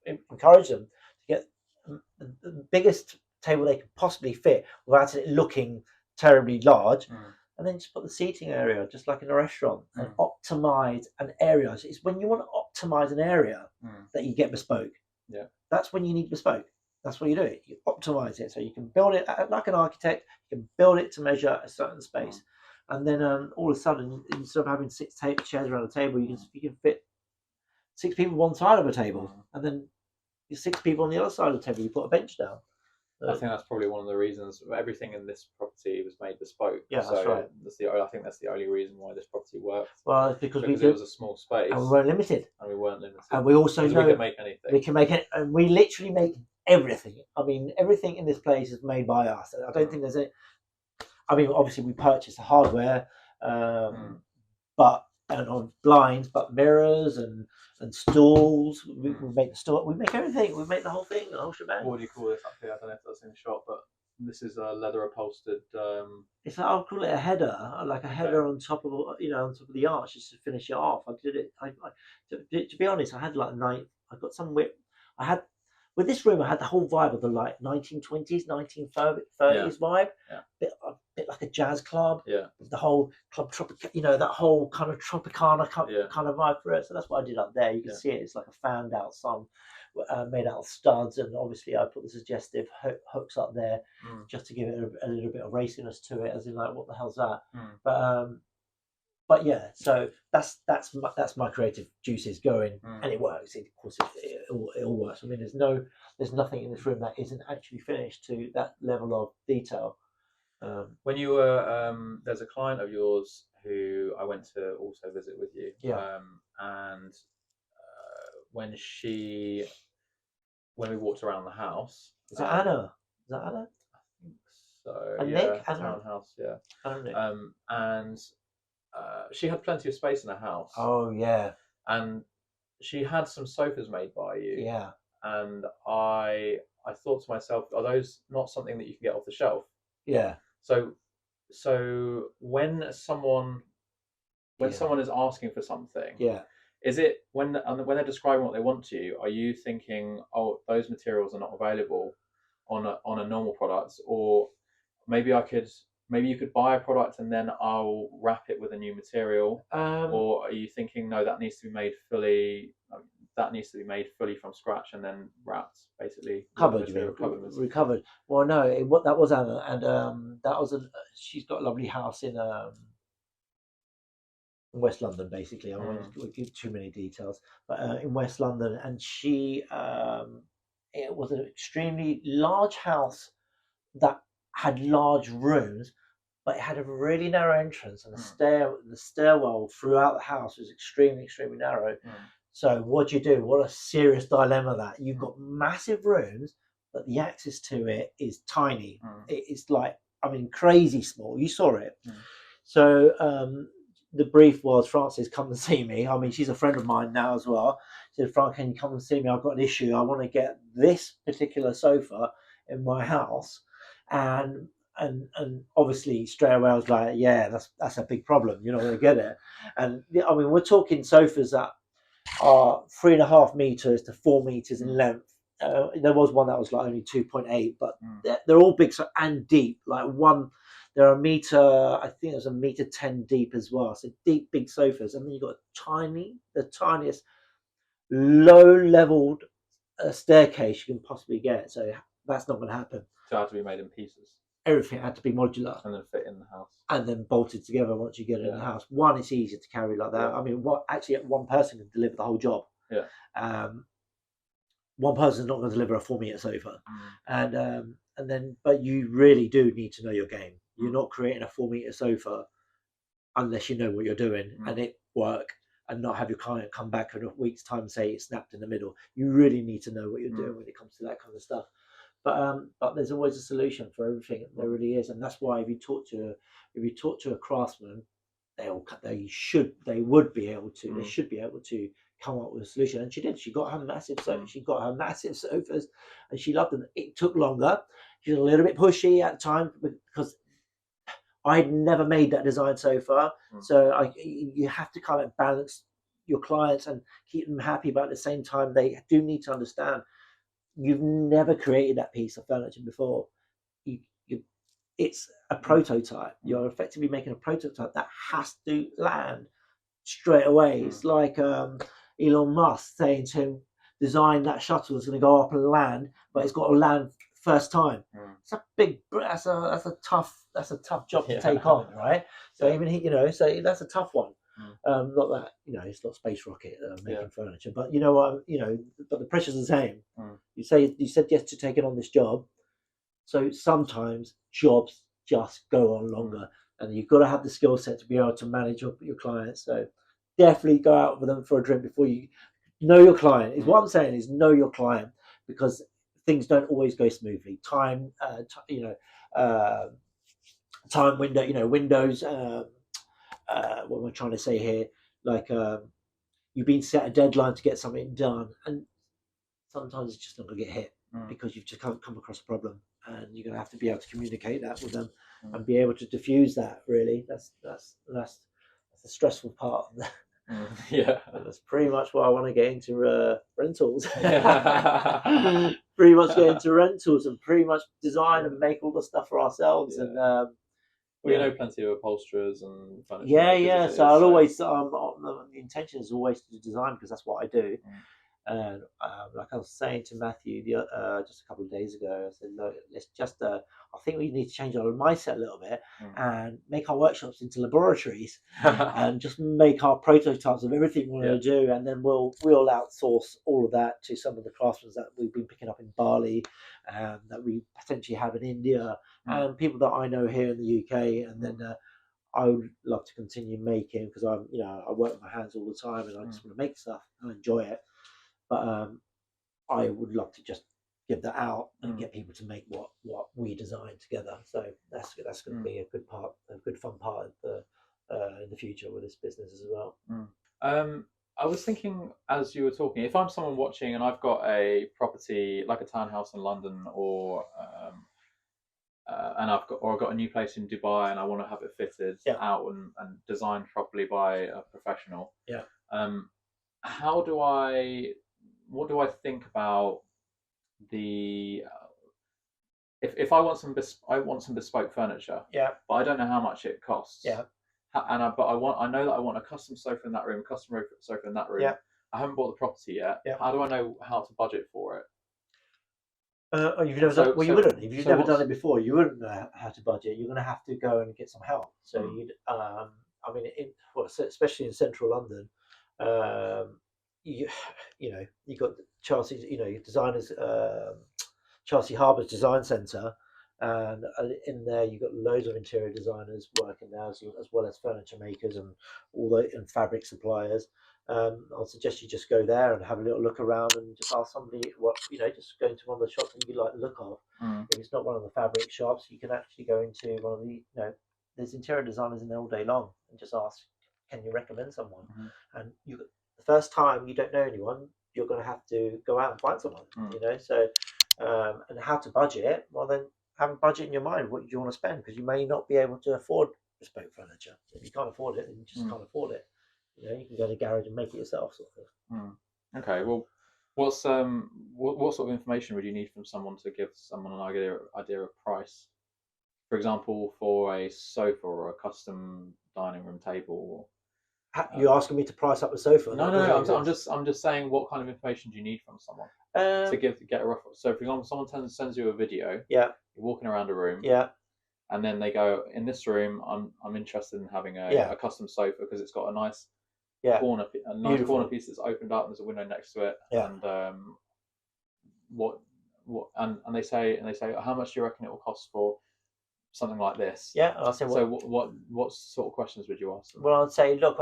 encourage them to get the biggest table they could possibly fit without it looking terribly large, Mm. and then just put the seating area just like in a restaurant, and Mm. optimize an area. So it's when you want to optimize an area Mm. that you get bespoke. Yeah. That's when you need bespoke. That's what you do. You optimize it so you can build it like an architect. You can build it to measure a certain space, and then all of a sudden, instead of having six chairs around a table, you can fit six people one side of a table, Mm. and then six people on the other side of the table. You put a bench down. I think that's probably one of the reasons everything in this property was made bespoke. Yeah, that's right. I think that's the only reason why this property worked. Well, it's because it was a small space and we weren't limited, and we weren't limited. and we also know we can make anything. we can make it, and we literally make everything. I mean, everything in this place is made by us. I don't think there's any. I mean, obviously we purchase the hardware, but and on blinds, but mirrors and stools. We make the stool. We make everything. We make the whole thing, the whole shebang. What do you call this up here? I don't know if that's in the shop, but this is a leather upholstered. It's like, I'll call it a header, like a header on top of on top of the arch, just to finish it off. I did it. To be honest, I had like nine. I got some whip. I had with this room. I had the whole vibe of the like 1920s, 1930s vibe. Yeah. A bit like a jazz club. Yeah. With the whole club that whole kind of Tropicana kind of vibe for it. So that's what I did up there. You can see it. It's like a fanned out song. Made out of studs, and obviously I put the suggestive hooks up there just to give it a little bit of raciness to it, as in like, what the hell's that? But yeah, so that's my creative juices going, and it works. Of course, it all works. I mean, there's nothing in this room that isn't actually finished to that level of detail. When you were there's a client of yours who I went to also visit with you, and when we walked around the house. Is that Anna? Is that Anna? I think so. And yeah, Nick? townhouse. Yeah. Nick. And she had plenty of space in her house. Oh yeah. And she had some sofas made by you. Yeah. And I thought to myself, are those not something that you can get off the shelf? Yeah. So when someone when Yeah. someone is asking for something, Yeah. is it when they're describing what they want to you, are you thinking, oh, those materials are not available on a normal product, or maybe maybe you could buy a product and then I'll wrap it with a new material, Um, or are you thinking no, that needs to be made fully from scratch and then wrapped basically with the Covered, you mean? material covered with. Recovered. Well, no, what that was Anna, and that was she's got a lovely house in West London, basically. I won't give too many details, but in West London, and it was an extremely large house that had large rooms, but it had a really narrow entrance, and the stairwell throughout the house was extremely narrow. So what do you do? What a serious dilemma that you've got massive rooms, but the access to it is tiny. It's like, I mean, crazy small. You saw it. So the brief was, Francis, come and see me. I mean, she's a friend of mine now as well. She said, Frank, can you come and see me? I've got an issue. I want to get this particular sofa in my house, and obviously straight away I was like, yeah, that's a big problem. You're not going to get it. And I mean, we're talking sofas that are 3.5 meters to 4 meters in length. There was one that was like only 2.8, but they're all big and deep. Like one, they're a meter. I think it was a meter 10 deep as well. So deep, big sofas, and then you've got the tiniest, low-leveled staircase you can possibly get. So that's not going to happen. So it had to be made in pieces. Everything had to be modular and then fit in the house. And then bolted together once you get it in the house. One, it's easier to carry like that. I mean, one person can deliver the whole job. One person's not going to deliver a 4 meter sofa, and then, but you really do need to know your game. You're not creating a 4 meter sofa unless you know what you're doing and it work, and not have your client come back in a week's time and say it snapped in the middle. You really need to know what you're doing when it comes to that kind of stuff. But there's always a solution for everything. There really is, and that's why if you talk to a craftsman, they would be able to. They should be able to come up with a solution. And she did. She got her massive sofas. She got her massive sofas, and she loved them. It took longer. She was a little bit pushy at the time because I'd never made that design so far. So you have to kind of balance your clients and keep them happy, but at the same time, they do need to understand you've never created that piece of furniture before. It's a prototype. You're effectively making a prototype that has to land straight away. It's like Elon Musk saying to him, design that shuttle is going to go up and land, but it's got to land first time. It's a big, that's a tough job to take on, right? So even so that's a tough one. Not that it's not space rocket making furniture, but you know what, but the pressure's the same. You said yes to taking on this job, so sometimes jobs just go on longer, and you've got to have the skill set to be able to manage your clients. So definitely go out with them for a drink before you know your client. Is what I'm saying is know your client, because things don't always go smoothly. Time window, windows. What am I trying to say here? Like you've been set a deadline to get something done, and sometimes it's just not going to get hit because you've just come across a problem, and you're going to have to be able to communicate that with them and be able to diffuse that. Really, that's the stressful part of that. That's pretty much why I want to get into rentals. Pretty much get into rentals and pretty much design and make all the stuff for ourselves. And we know plenty of upholsterers and furniture. So I'll always the intention is always to design, because that's what I do. And like I was saying to Matthew just a couple of days ago, I said, look, let's just I think we need to change our mindset a little bit and make our workshops into laboratories and just make our prototypes of everything we want to do, and then we'll outsource all of that to some of the craftsmen that we've been picking up in Bali, that we potentially have in India, and people that I know here in the UK. And then I would love to continue making, because I work with my hands all the time, and I just want to make stuff and enjoy it. But I would love to just give that out and get people to make what we design together. So that's going to be a good fun part of in the future with this business as well. I was thinking as you were talking, if I'm someone watching and I've got a property like a townhouse in London or and I've got a new place in Dubai, and I want to have it fitted out and designed properly by a professional. Yeah. How do I? What do I think about the? If I want I want some bespoke furniture. Yeah. But I don't know how much it costs. Yeah. But I know that I want a custom sofa in that room, custom sofa in that room. Yeah. I haven't bought the property yet. Yeah. How do I know how to budget for it? You've never done, well, you wouldn't. If you've never done it before, you wouldn't know how to budget. You're going to have to go and get some help. So you'd, I mean, especially in central London, you know, you've got Chelsea, you know, your designers, Chelsea Harbour's Design Centre, and in there you've got loads of interior designers working there, as well as furniture makers and and fabric suppliers. I'll suggest you just go there and have a little look around and just ask somebody what, you know, just go into one of the shops that you like the look of. If it's not one of the fabric shops, you can actually go into one of the, you know, there's interior designers in there all day long, and just ask, can you recommend someone? And the first time you don't know anyone, you're going to have to go out and find someone, you know. So and how to budget, well, then have a budget in your mind. What do you want to spend? Because you may not be able to afford bespoke furniture. If you can't afford it, then you just can't afford it. You know, you can go to the garage and make it yourself, sort of. Okay, well, what sort of information would you need from someone to give someone an idea of price? For example, for a sofa or a custom dining room table. You're asking me to price up a sofa? No. I'm just saying, what kind of information do you need from someone to get a rough? So, for example, someone sends you a video. Yeah. You're walking around a room. Yeah. And then they go, in this room, I'm interested in having a custom sofa because it's got a nice corner piece that's opened up. And there's a window next to it. Yeah. And and they say how much do you reckon it will cost for something like this? Yeah, I'll say. So what sort of questions would you ask them? Well, I'd say, look,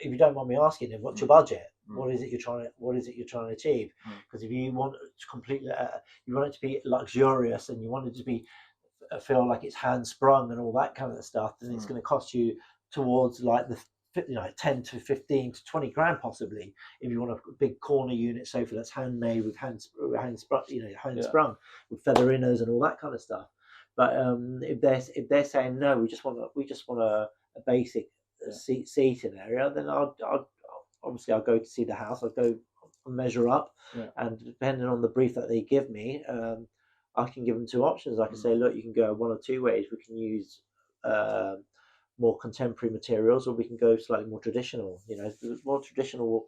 if you don't mind me asking, then what's your budget? What is it you're trying to achieve? Because if you want to completely, you want it to be luxurious, and you want it to be feel like it's hand sprung and all that kind of stuff, then it's going to cost you towards like the 10 to 15 to 20 grand possibly. If you want a big corner unit sofa that's handmade with hand sprung with feather inners and all that kind of stuff. But if they're saying no, we just want a basic seating area, then I'll obviously go to see the house. I'll go measure up, and depending on the brief that they give me, I can give them two options. I can say, look, you can go one or two ways. We can use more contemporary materials, or we can go slightly more traditional. You know, the more traditional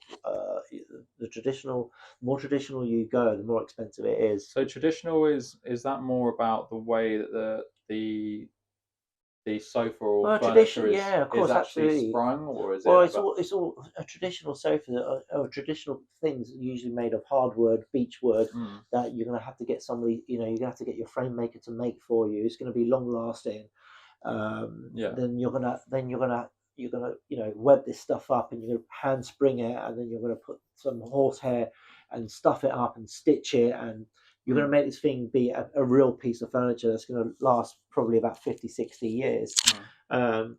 you go, the more expensive it is. So traditional is that more about the way that the sofa or furniture is actually absolutely sprung, or is it's all a traditional sofa or traditional things usually made of hardwood, beechwood, that you're going to have to get somebody, you know, you're going to have to get your frame maker to make for you. It's going to be long lasting. Then you're gonna you know, web this stuff up, and you're gonna hand spring it, and then you're gonna put some horsehair and stuff it up and stitch it, and you're gonna make this thing be a real piece of furniture that's gonna last probably about 50-60 years. That's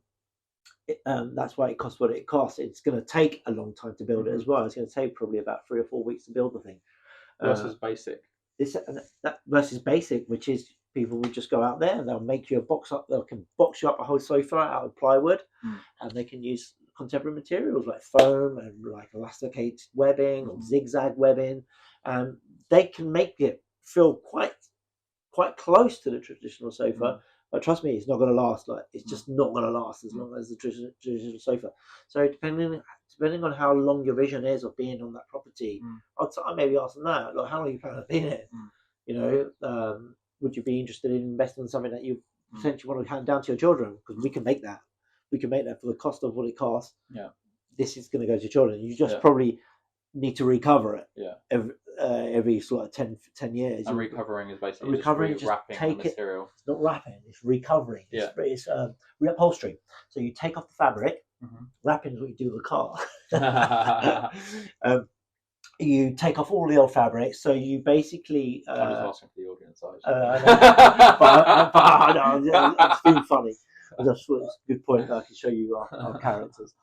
why it costs what it costs. It's gonna take a long time to build it as well. It's gonna take probably about 3 or 4 weeks to build the thing. Versus basic. That versus basic, which is, people will just go out there and they'll make you they can box you up a whole sofa out of plywood, and they can use contemporary materials like foam and like elasticated webbing or zigzag webbing, and they can make it feel quite close to the traditional sofa. But trust me, it's not going to last. Like, it's just not going to last as long as the traditional sofa. So depending on how long your vision is of being on that property, I'd maybe ask them that, like, how long you plan on being here? You know, would you be interested in investing in something that you potentially want to hand down to your children? Because we can make that. We can make that for the cost of what it costs. Yeah, this is going to go to your children. You just probably need to recover it. Yeah, every sort of 10 years. And recovering is basically just wrapping the material. It's not wrapping. It's recovering. It's reupholstery. So you take off the fabric. Wrapping is what you do with a car. You take off all the old fabric, so you basically. I'm just asking for the audience size. No, it's been funny. That's a good point. I can show you our characters.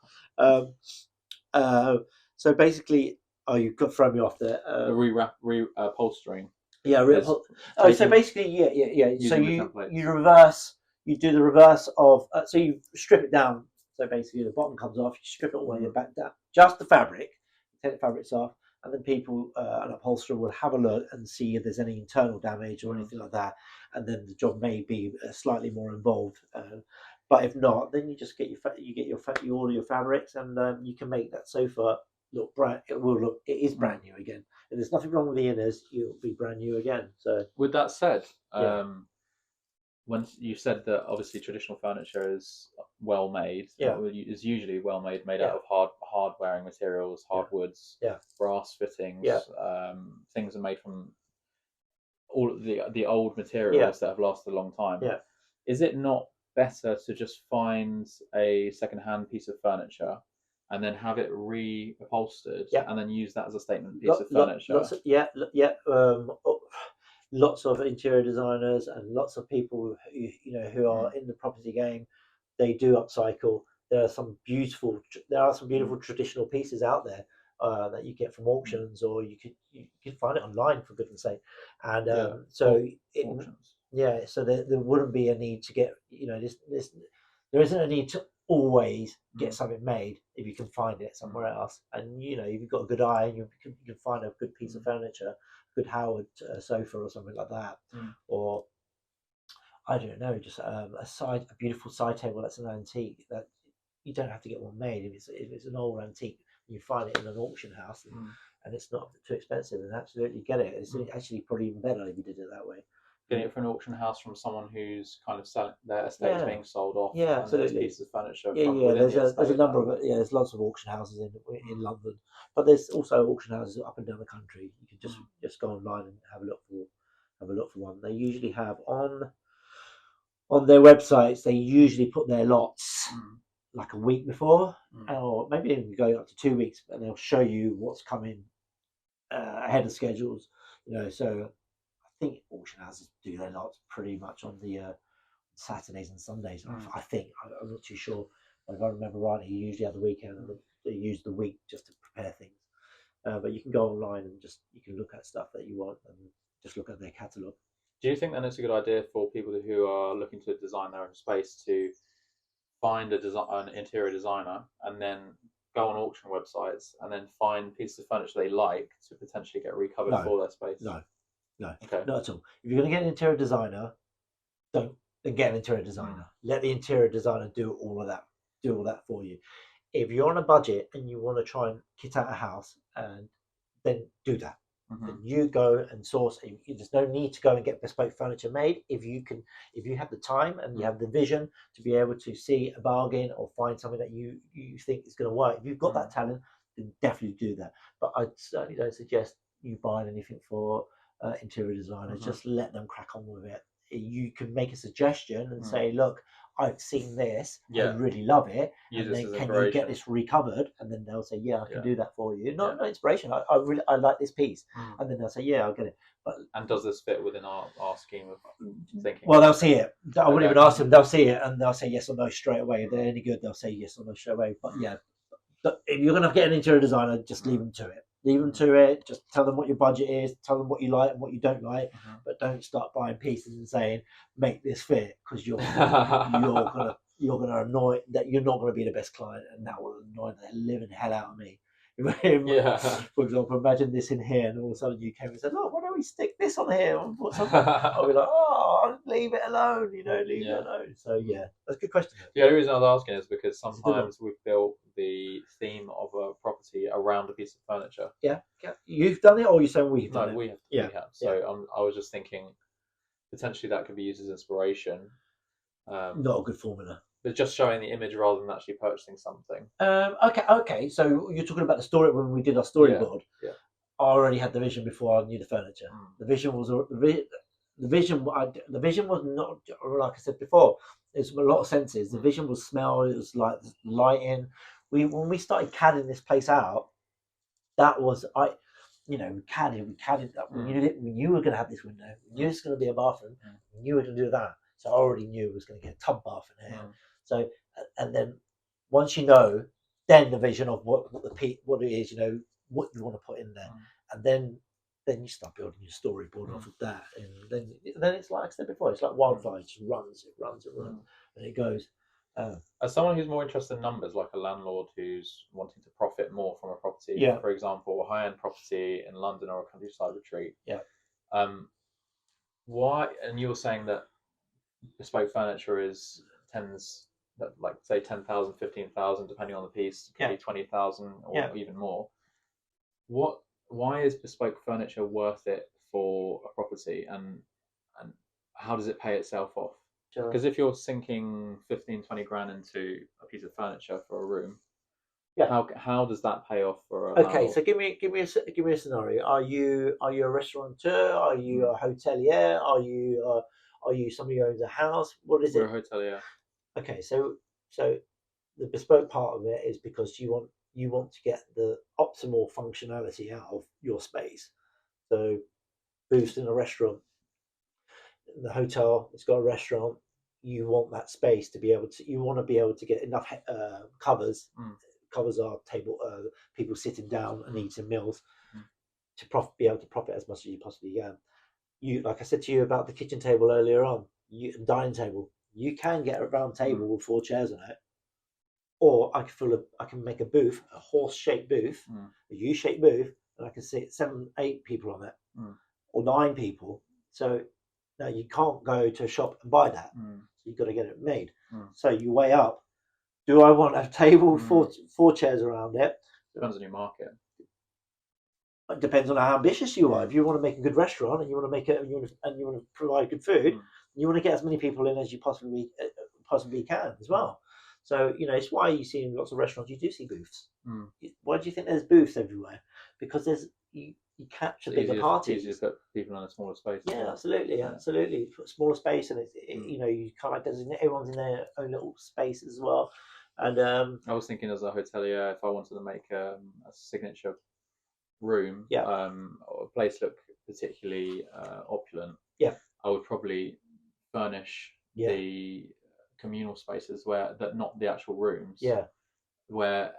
So basically, you've got to throw me off there. Reupholstering. Yeah, so basically, yeah. So using the templates. you do the reverse of. So you strip it down. So basically, the bottom comes off. You strip it all the way back down, just the fabric. Take the fabrics off, and then people, an upholsterer will have a look and see if there's any internal damage or anything like that. And then the job may be slightly more involved. But if not, then you just get you order your fabrics, and you can make that sofa look brand. It is brand new again. If there's nothing wrong with the inners, it'll be brand new again. So With that said, Yeah. when you said that obviously traditional furniture is well made, Yeah. is usually well made, made Yeah. out of hard wearing materials, hardwoods, Yeah. brass fittings. Yeah. Things are made from all of the old materials that have lasted a long time. Yeah. Is it not better to just find a second-hand piece of furniture and then have it reupholstered Yeah. and then use that as a statement piece of furniture? Lots of interior designers and lots of people who are in the property game. They do upcycle. There are some beautiful traditional pieces out there that you get from auctions, or you can find it online, for goodness sake. And Auctions. so there wouldn't be a need to get there isn't a need to always get something made if you can find it somewhere else. And if you've got a good eye, and you can find a good piece of furniture, good Howard sofa or something like that, or I don't know, just a beautiful side table that's an antique. That you don't have to get one made. If it's an old antique, you find it in an auction house, and it's not too expensive, and absolutely get it. It's actually probably even better if you did it that way. Getting it from an auction house from someone who's kind of selling their estate being sold off. Yeah, absolutely. And pieces of furniture. There's a number of there's lots of auction houses in London, but there's also auction houses up and down the country. You can just go online and have a look for one. They usually have on their websites. They usually put their lots like a week before, or maybe even go up to 2 weeks, and they'll show you what's coming ahead of schedules. So I think auction houses do their lots pretty much on the Saturdays and Sundays. I think I'm not too sure. But if I remember rightly, you usually have the weekend, and they use the week just to prepare things. But you can go online and you can look at stuff that you want and just look at their catalogue. Do you think then it's a good idea for people who are looking to design their own space to find an interior designer and then go on auction websites and then find pieces of furniture they like to potentially get recovered for their space? No, okay, not at all. If you're going to get an interior designer, don't get an interior designer. Let the interior designer do all of that for you. If you're on a budget and you want to try and kit out a house, and then do that. Then you go and source. There's no need to go and get bespoke furniture made. If you have the time and you have the vision to be able to see a bargain or find something that you think is going to work, if you've got that talent, then definitely do that. But I certainly don't suggest you buying anything for interior designers. Just let them crack on with it. You can make a suggestion and say, look, I've seen this, I really love it, and then can you get this recovered? And then they'll say, I can do that for you. Not inspiration. I like this piece, and then they'll say, I'll get it. And does this fit within our scheme of thinking? Well, they'll see it. I wouldn't even ask them. They'll see it, and they'll say yes or no straight away. If they're any good, they'll say yes or no straight away. But if you're going to get an interior designer, just leave them to it. Leave them to it. Just tell them what your budget is. Tell them what you like and what you don't like. But don't start buying pieces and saying make this fit, because you're gonna annoy that. You're not going to be the best client, and that will annoy the living hell out of me. For example, imagine this in here, and all of a sudden you came and said, "Look, why don't we stick this on here?" And put something. I'll be like, "Oh, leave it alone," leave it alone. So that's a good question. The only reason I was asking is because sometimes we've built the theme of a property around a piece of furniture. Yeah. You've done it, or you're saying we've done it? No, we have. We have. So I was just thinking potentially that could be used as inspiration. Not a good formula. But just showing the image rather than actually purchasing something. Okay. So you're talking about the story when we did our storyboard. Yeah. I already had the vision before I knew the furniture. The vision was not, like I said before. There's a lot of senses. The vision was smell. It was like lighting. When we started CADing this place out, that was we CADed that. We knew we were going to have this window. We knew it's going to be a bathroom. We knew we were going to do that. So I already knew it was going to get a tub bath in here. So, and then once you know, then the vision of what it is, what you want to put in there, and then then you start building your storyboard off of that, and then it's like I said before, it's like wildfire. It just runs, and it goes. As someone who's more interested in numbers, like a landlord who's wanting to profit more from a property, Yeah. for example, a high-end property in London or a countryside retreat. Yeah. Why? And you were saying that bespoke furniture tends that, like, say 10,000, 15,000, depending on the piece, could be 20,000 or even more. Why is bespoke furniture worth it for a property, and how does it pay itself off? Because if you're sinking 15, 20 grand into a piece of furniture for a room, how does that pay off for a Okay, landlord? so give me a scenario. Are you a restaurateur? Are you a hotelier? Are you somebody who owns a house? What is We're it? a hotelier. Okay, so the bespoke part of it is because you want to get the optimal functionality out of your space. So booths in a restaurant, the hotel, it's got a restaurant. You want that space to be able to. You want to be able to get enough covers. Covers are table people sitting down and eating meals to be able to profit as much as you possibly can. You, like I said to you about the kitchen table earlier on, dining table. You can get a round table with 4 chairs on it, or I can make a booth, a horse-shaped booth, a U-shaped booth, and I can sit 7, 8 people on it, or 9 people. So now you can't go to a shop and buy that. So you've got to get it made. So you weigh up. Do I want a table with 4 chairs around it? Depends on your market. It depends on how ambitious you are. If you want to make a good restaurant and you want to provide good food, you want to get as many people in as you possibly can as well. So it's why you see in lots of restaurants you do see booths. Why do you think there's booths everywhere? Because you capture bigger parties. Easier to put people in a smaller space. Yeah, absolutely. Put smaller space, and you kind of designate everyone's in their own little space as well. And I was thinking, as a hotelier, if I wanted to make a signature room, or a place look particularly opulent, I would probably furnish the communal spaces not the actual rooms, where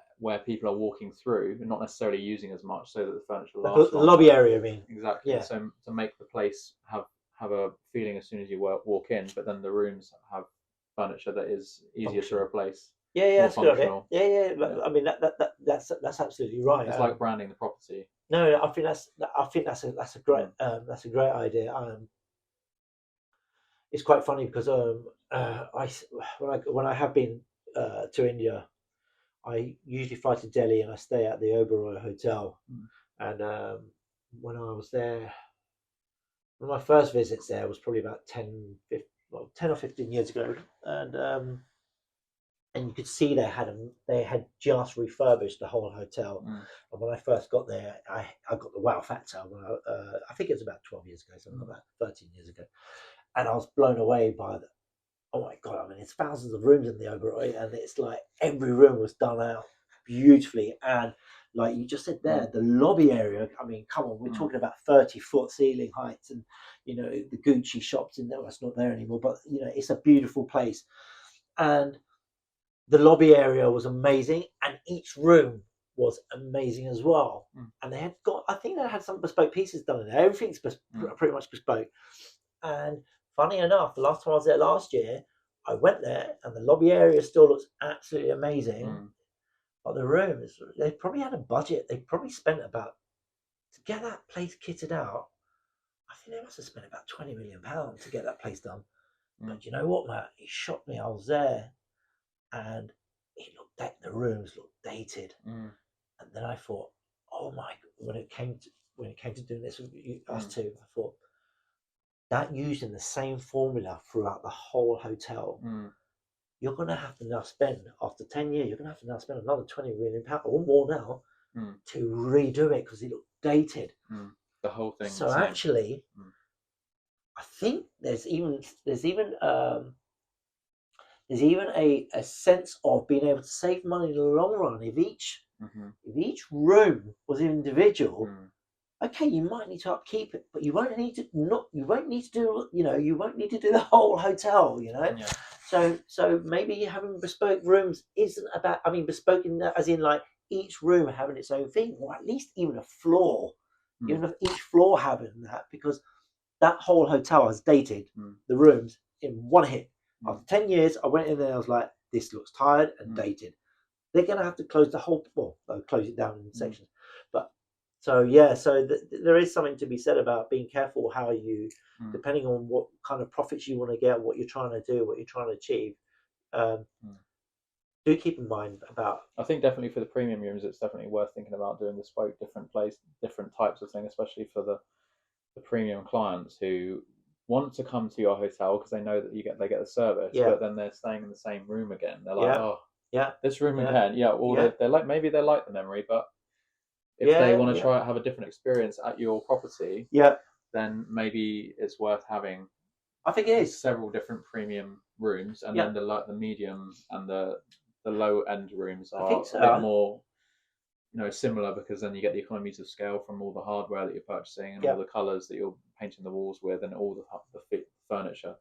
people are walking through and not necessarily using as much, so that the furniture lasts the lobby area, I mean. Exactly. Yeah. So to make the place have a feeling as soon as you walk in, but then the rooms have furniture that is easier to replace. Yeah, that's good. Yeah. I mean that's absolutely right. It's like branding the property. No, I think that's a great idea. It's quite funny because when I have been to India, I usually fly to Delhi and I stay at the Oberoi Hotel. And when I was there, one of my first visits there was probably about 10 or 15 years ago, and you could see they had just refurbished the whole hotel. And when I first got there, I got the wow factor. When I think it was about 12 years ago, something like that, 13 years ago, and I was blown away by oh my god! I mean, it's thousands of rooms in the Oberoi, and it's like every room was done out beautifully. And like you just said there, the lobby area. I mean, come on, we're talking about 30-foot ceiling heights, and the Gucci shops in there. That's not there anymore, but it's a beautiful place. And the lobby area was amazing, and each room was amazing as well. And I think they had some bespoke pieces done in there. Everything's pretty much bespoke. And funny enough, the last time I was there last year, I went there and the lobby area still looks absolutely amazing. But the rooms, they probably had a budget. They probably spent to get that place kitted out, I think they must have spent about £20 million to get that place done. But you know what, Matt? It shocked me. I was there and the rooms looked dated. And then I thought, oh my, when it came to doing this with us two, I thought, that using the same formula throughout the whole hotel, you're going to have to now spend, after 10 years, you're going to have to now spend another £20 million or more now to redo it because it looked dated. The whole thing. So actually, I think there's even a sense of being able to save money in the long run. If each room was individual, okay, you might need to upkeep it, but you won't need to do the whole hotel, So maybe having bespoke rooms isn't about, bespoke as in like each room having its own thing, or at least even a floor even if each floor having that, because that whole hotel has dated the rooms in one hit. After 10 years, I went in there, I was like, this looks tired and dated. They're going to have to close the whole, well, they'll close it down in sections. But so, yeah, so there is something to be said about being careful how you, depending on what kind of profits you want to get, what you're trying to do, what you're trying to achieve, do keep in mind about. I think definitely for the premium rooms, it's definitely worth thinking about doing bespoke, different types of thing, especially for the premium clients who want to come to your hotel because they know that they get the service, but then they're staying in the same room again. They're like, this room again. Or they like, maybe they like the memory, but if they want to have a different experience at your property, then maybe it's worth having. I think it is several different premium rooms, and then the medium and the low end rooms are a bit more, similar, because then you get the economies of scale from all the hardware that you're purchasing and all the colours that you're painting the walls with and all the furniture.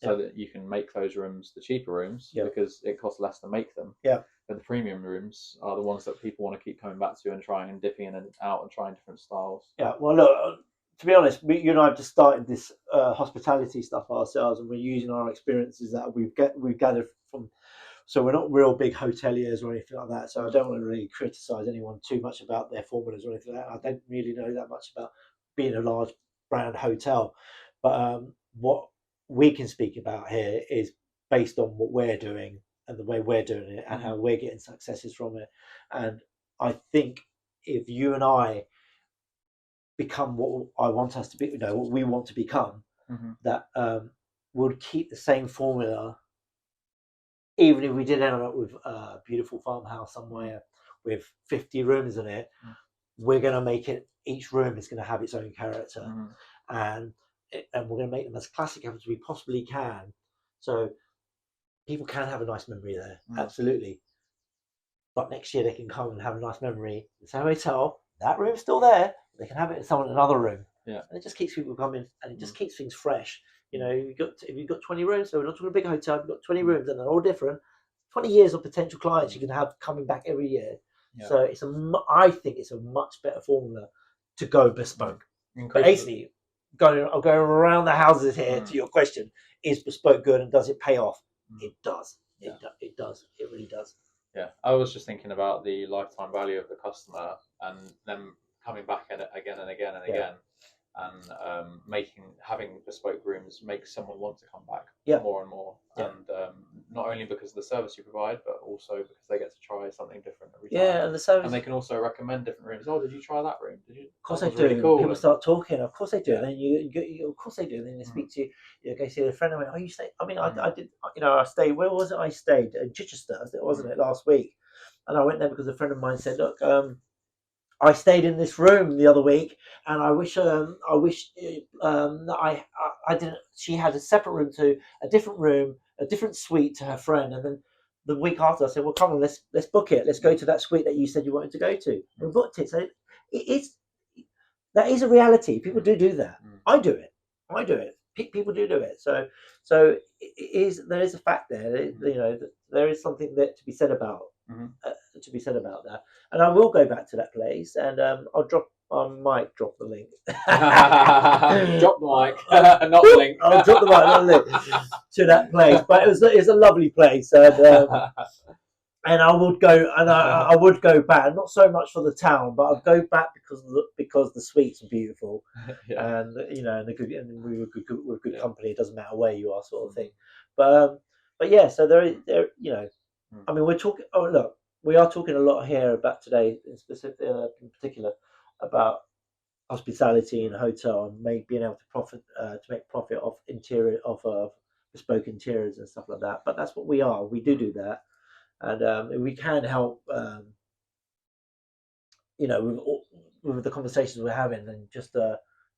So that you can make those rooms the cheaper rooms because it costs less to make them. But the premium rooms are the ones that people want to keep coming back to and trying and dipping in and out and trying different styles. Well, look, to be honest, you and I have just started this hospitality stuff ourselves, and we're using our experiences that we've gathered from. So we're not real big hoteliers or anything like that. So I don't want to really criticise anyone too much about their formulas or anything like that. I don't really know that much about being a large brand hotel. But what we can speak about here is based on what we're doing and the way we're doing it and how we're getting successes from it. And I think if you and I become what I want us to be, what we want to become, that would keep the same formula. Even if we did end up with a beautiful farmhouse somewhere with 50 rooms in it, we're going to make it, each room is going to have its own character. And we're going to make them as classic as we possibly can. So people can have a nice memory there, absolutely. But next year they can come and have a nice memory. The same hotel, that room's still there. They can have it in another room. And it just keeps people coming, and it just keeps things fresh. If you've got 20 rooms, so we're not talking a big hotel, you've got 20 rooms and they're all different. 20 years of potential clients you can have coming back every year. So I think it's a much better formula to go bespoke. But basically, going around the houses here to your question, is bespoke good and does it pay off? It does. It does. It really does. Yeah, I was just thinking about the lifetime value of the customer and them coming back again and again and again. And having bespoke rooms makes someone want to come back more and more, and not only because of the service you provide, but also because they get to try something different every time. And the service, and they can also recommend different rooms. Oh, did you try that room? Did you? Of course they do. Really cool. People start talking. Of course they do. And then you of course they do. And then they speak to you. You go see a friend of mine. Oh, you stayed? I mean, I did. I stayed. Where was it? I stayed in Chichester, wasn't it, last week? And I went there because a friend of mine said, "Look, I stayed in this room the other week, and I wish that I didn't." She had a separate room to a different room, a different suite to her friend, and then the week after I said, "Well, come on, let's book it. Let's go to that suite that you said you wanted to go to." We booked it, so that is a reality. People do that. I do it. People do it. So there is a fact there. There is something that to be said about. That, and I will go back to that place, and I might drop the link. Drop the mic, not the link. I'll drop the mic, not the link to that place. But it's a lovely place, and I would go, and I would go back. Not so much for the town, but I'd go back because the suites are beautiful, and and we were good company. It doesn't matter where you are, sort of thing. But yeah, so there. I mean, we're talking. Oh, look, we are talking a lot here about today, in particular, about hospitality in a hotel and being able to make profit off bespoke interiors and stuff like that. But that's what we are. We do that, and we can help. With the conversations we're having, and just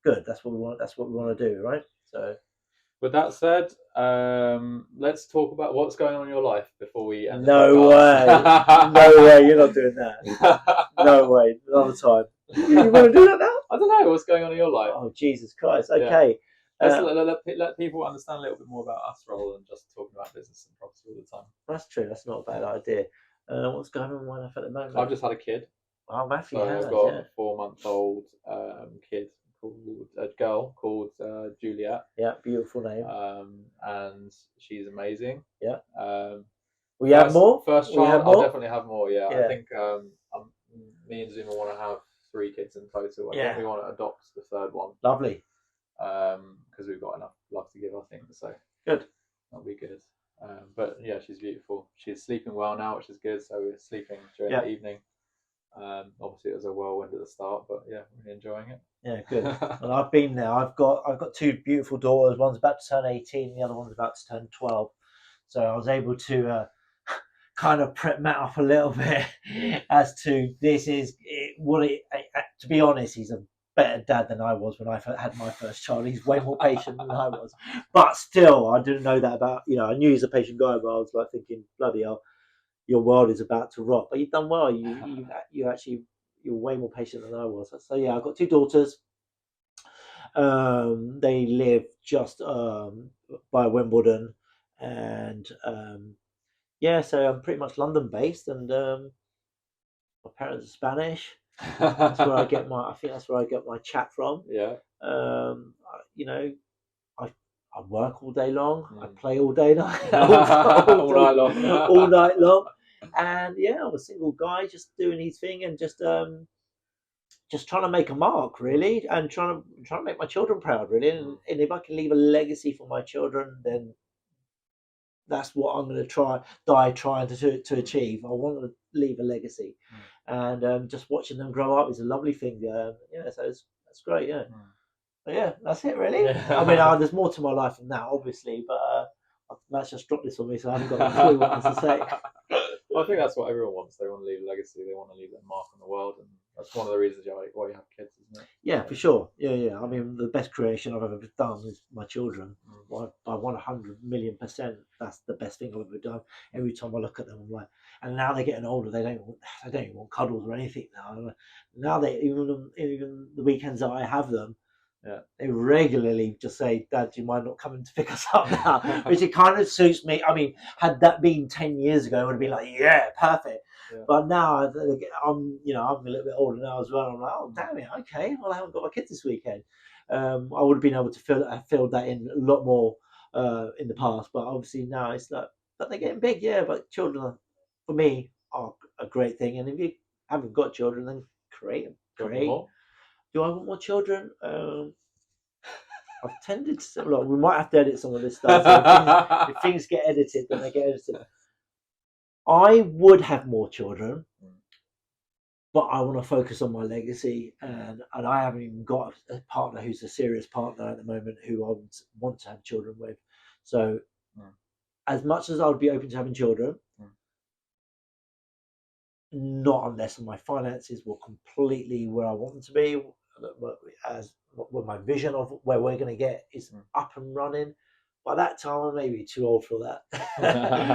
good. That's what we want. That's what we want to do, right? So. With that said, let's talk about what's going on in your life before we end. No way, no way, you're not doing that. No way, another time. You want to do that now? I don't know what's going on in your life. Oh, Jesus Christ! Okay, let people understand a little bit more about us rather than just talking about business and property all the time. That's true. That's not a bad idea. What's going on in my life at the moment? I've just had a kid. Oh, Matthew So has, I've got yeah. a 4-month-old kid a girl called Juliet, Yeah, beautiful name. and she's amazing. Yeah. Um, We have more? first We child, have I'll more? definitely have more. Yeah, I Yeah. think me and Zuma want to have 3 kids in total. I think Yeah. we want to adopt the third one Lovely. because we've got enough love to give. I think so. Good. That'll be good. But yeah, she's beautiful. She's sleeping well now, which is good. So we're sleeping during Yeah. the evening. Obviously, it was a whirlwind at the start, but yeah, really enjoying it. Yeah, good. And I've been there. I've got 2 beautiful daughters. One's about to turn 18. The other one's about to turn 12. So I was able to kind of prep Matt up a little bit as to this is what it. To be honest, he's a better dad than I was when I had my first child. He's way more patient than I was. But still, I didn't know that about. I knew he's a patient guy, but I was like thinking, bloody hell, your world is about to rot. But you've done well. You actually, you're way more patient than I was. So yeah, I've got 2 daughters. They live just by Wimbledon, and yeah, so I'm pretty much London based, and my parents are Spanish. That's where I get my. I think that's where I get my chat from. Yeah. You know, I I work all day long. I Mm. play all day long, All night long. all night long, and yeah, I'm a single guy just doing his thing and just trying to make a mark really, and trying to make my children proud really, and if I can leave a legacy for my children, then that's what I'm going to die trying to achieve. I want to leave a legacy, and just watching them grow up is a lovely thing. Yeah, so that's great. Yeah, but yeah, that's it really. Yeah. I mean, there's more to my life than that, obviously, but Matt's just dropped this on me, so I haven't got a clue what to say. Well, I think that's what everyone wants. They want to leave a legacy. They want to leave their mark on the world, and that's one of the reasons why you have kids, isn't it? Yeah, for sure. Yeah. I mean, the best creation I've ever done is my children. By 100,000,000%, that's the best thing I've ever done. Every time I look at them, I'm like, and now they're getting older. They don't even want cuddles or anything now. Now they even the weekends that I have them, yeah, they regularly just say, "Dad, do you mind not coming to pick us up now?" Which it kind of suits me. I mean, had that been 10 years ago, I would have been like, "Yeah, perfect." Yeah. But now I'm a little bit older now as well. I'm like, oh damn it, okay. Well, I haven't got my kids this weekend. I would have been able to fill that in a lot more in the past, but obviously now it's like, but they're getting big, yeah. But children, for me, are a great thing. And if you haven't got children, then create them. Do I want more children? I've tended to. Look, we might have to edit some of this stuff. So if things get edited, then they get edited. I would have more children, but I want to focus on my legacy, and I haven't even got a partner who's a serious partner at the moment who I would want to have children with. So, as much as I would be open to having children, not unless my finances were completely where I want them to be, as with my vision of where we're going to get is up and running. By that time, I may be too old for that.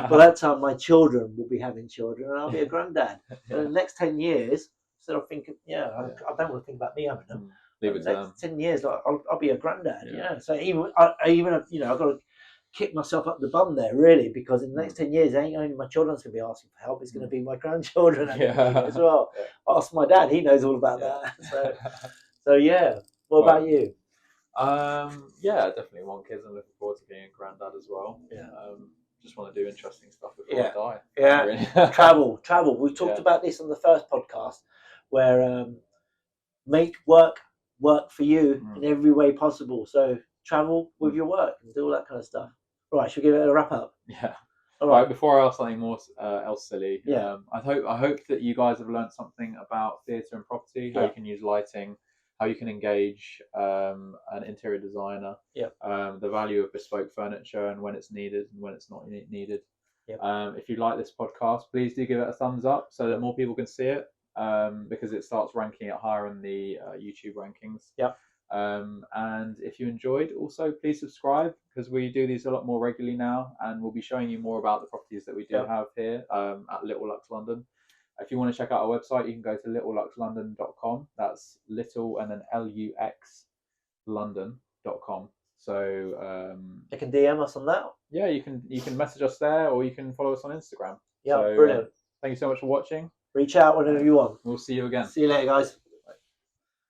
By that time, my children will be having children, and I'll be a granddad. In the next 10 years, instead of thinking, I don't want to think about me having them. Leave it to them. 10 years, I'll be a granddad. Yeah. So I've got to kick myself up the bum there, really, because in the next 10 years, it ain't only my children's going to be asking for help, it's going to be my grandchildren as well. Ask my dad, he knows all about that. So yeah. What about you? Yeah, definitely want kids. I'm looking forward to being a granddad as well. Yeah. Just want to do interesting stuff before I die. Yeah. Really. Travel. We talked about this on the first podcast, where make work for you in every way possible. So travel with your work and do all that kind of stuff. Right, should we give it a wrap up? Yeah. All right. Before I ask something more else silly, I hope that you guys have learned something about theatre and property, how you can use lighting, how you can engage an interior designer, the value of bespoke furniture and when it's needed and when it's not needed. If you like this podcast, please do give it a thumbs up so that more people can see it, because it starts ranking it higher in the YouTube rankings. And if you enjoyed, also please subscribe, because we do these a lot more regularly now, and we'll be showing you more about the properties that we do have here at Little Lux London. If you want to check out our website, you can go to littleluxlondon.com. That's little and then LUX London.com. So you can DM us on that. Yeah, you can message us there, or you can follow us on Instagram. Yeah, brilliant. Thank you so much for watching. Reach out whenever you want. We'll see you again. See you later, guys.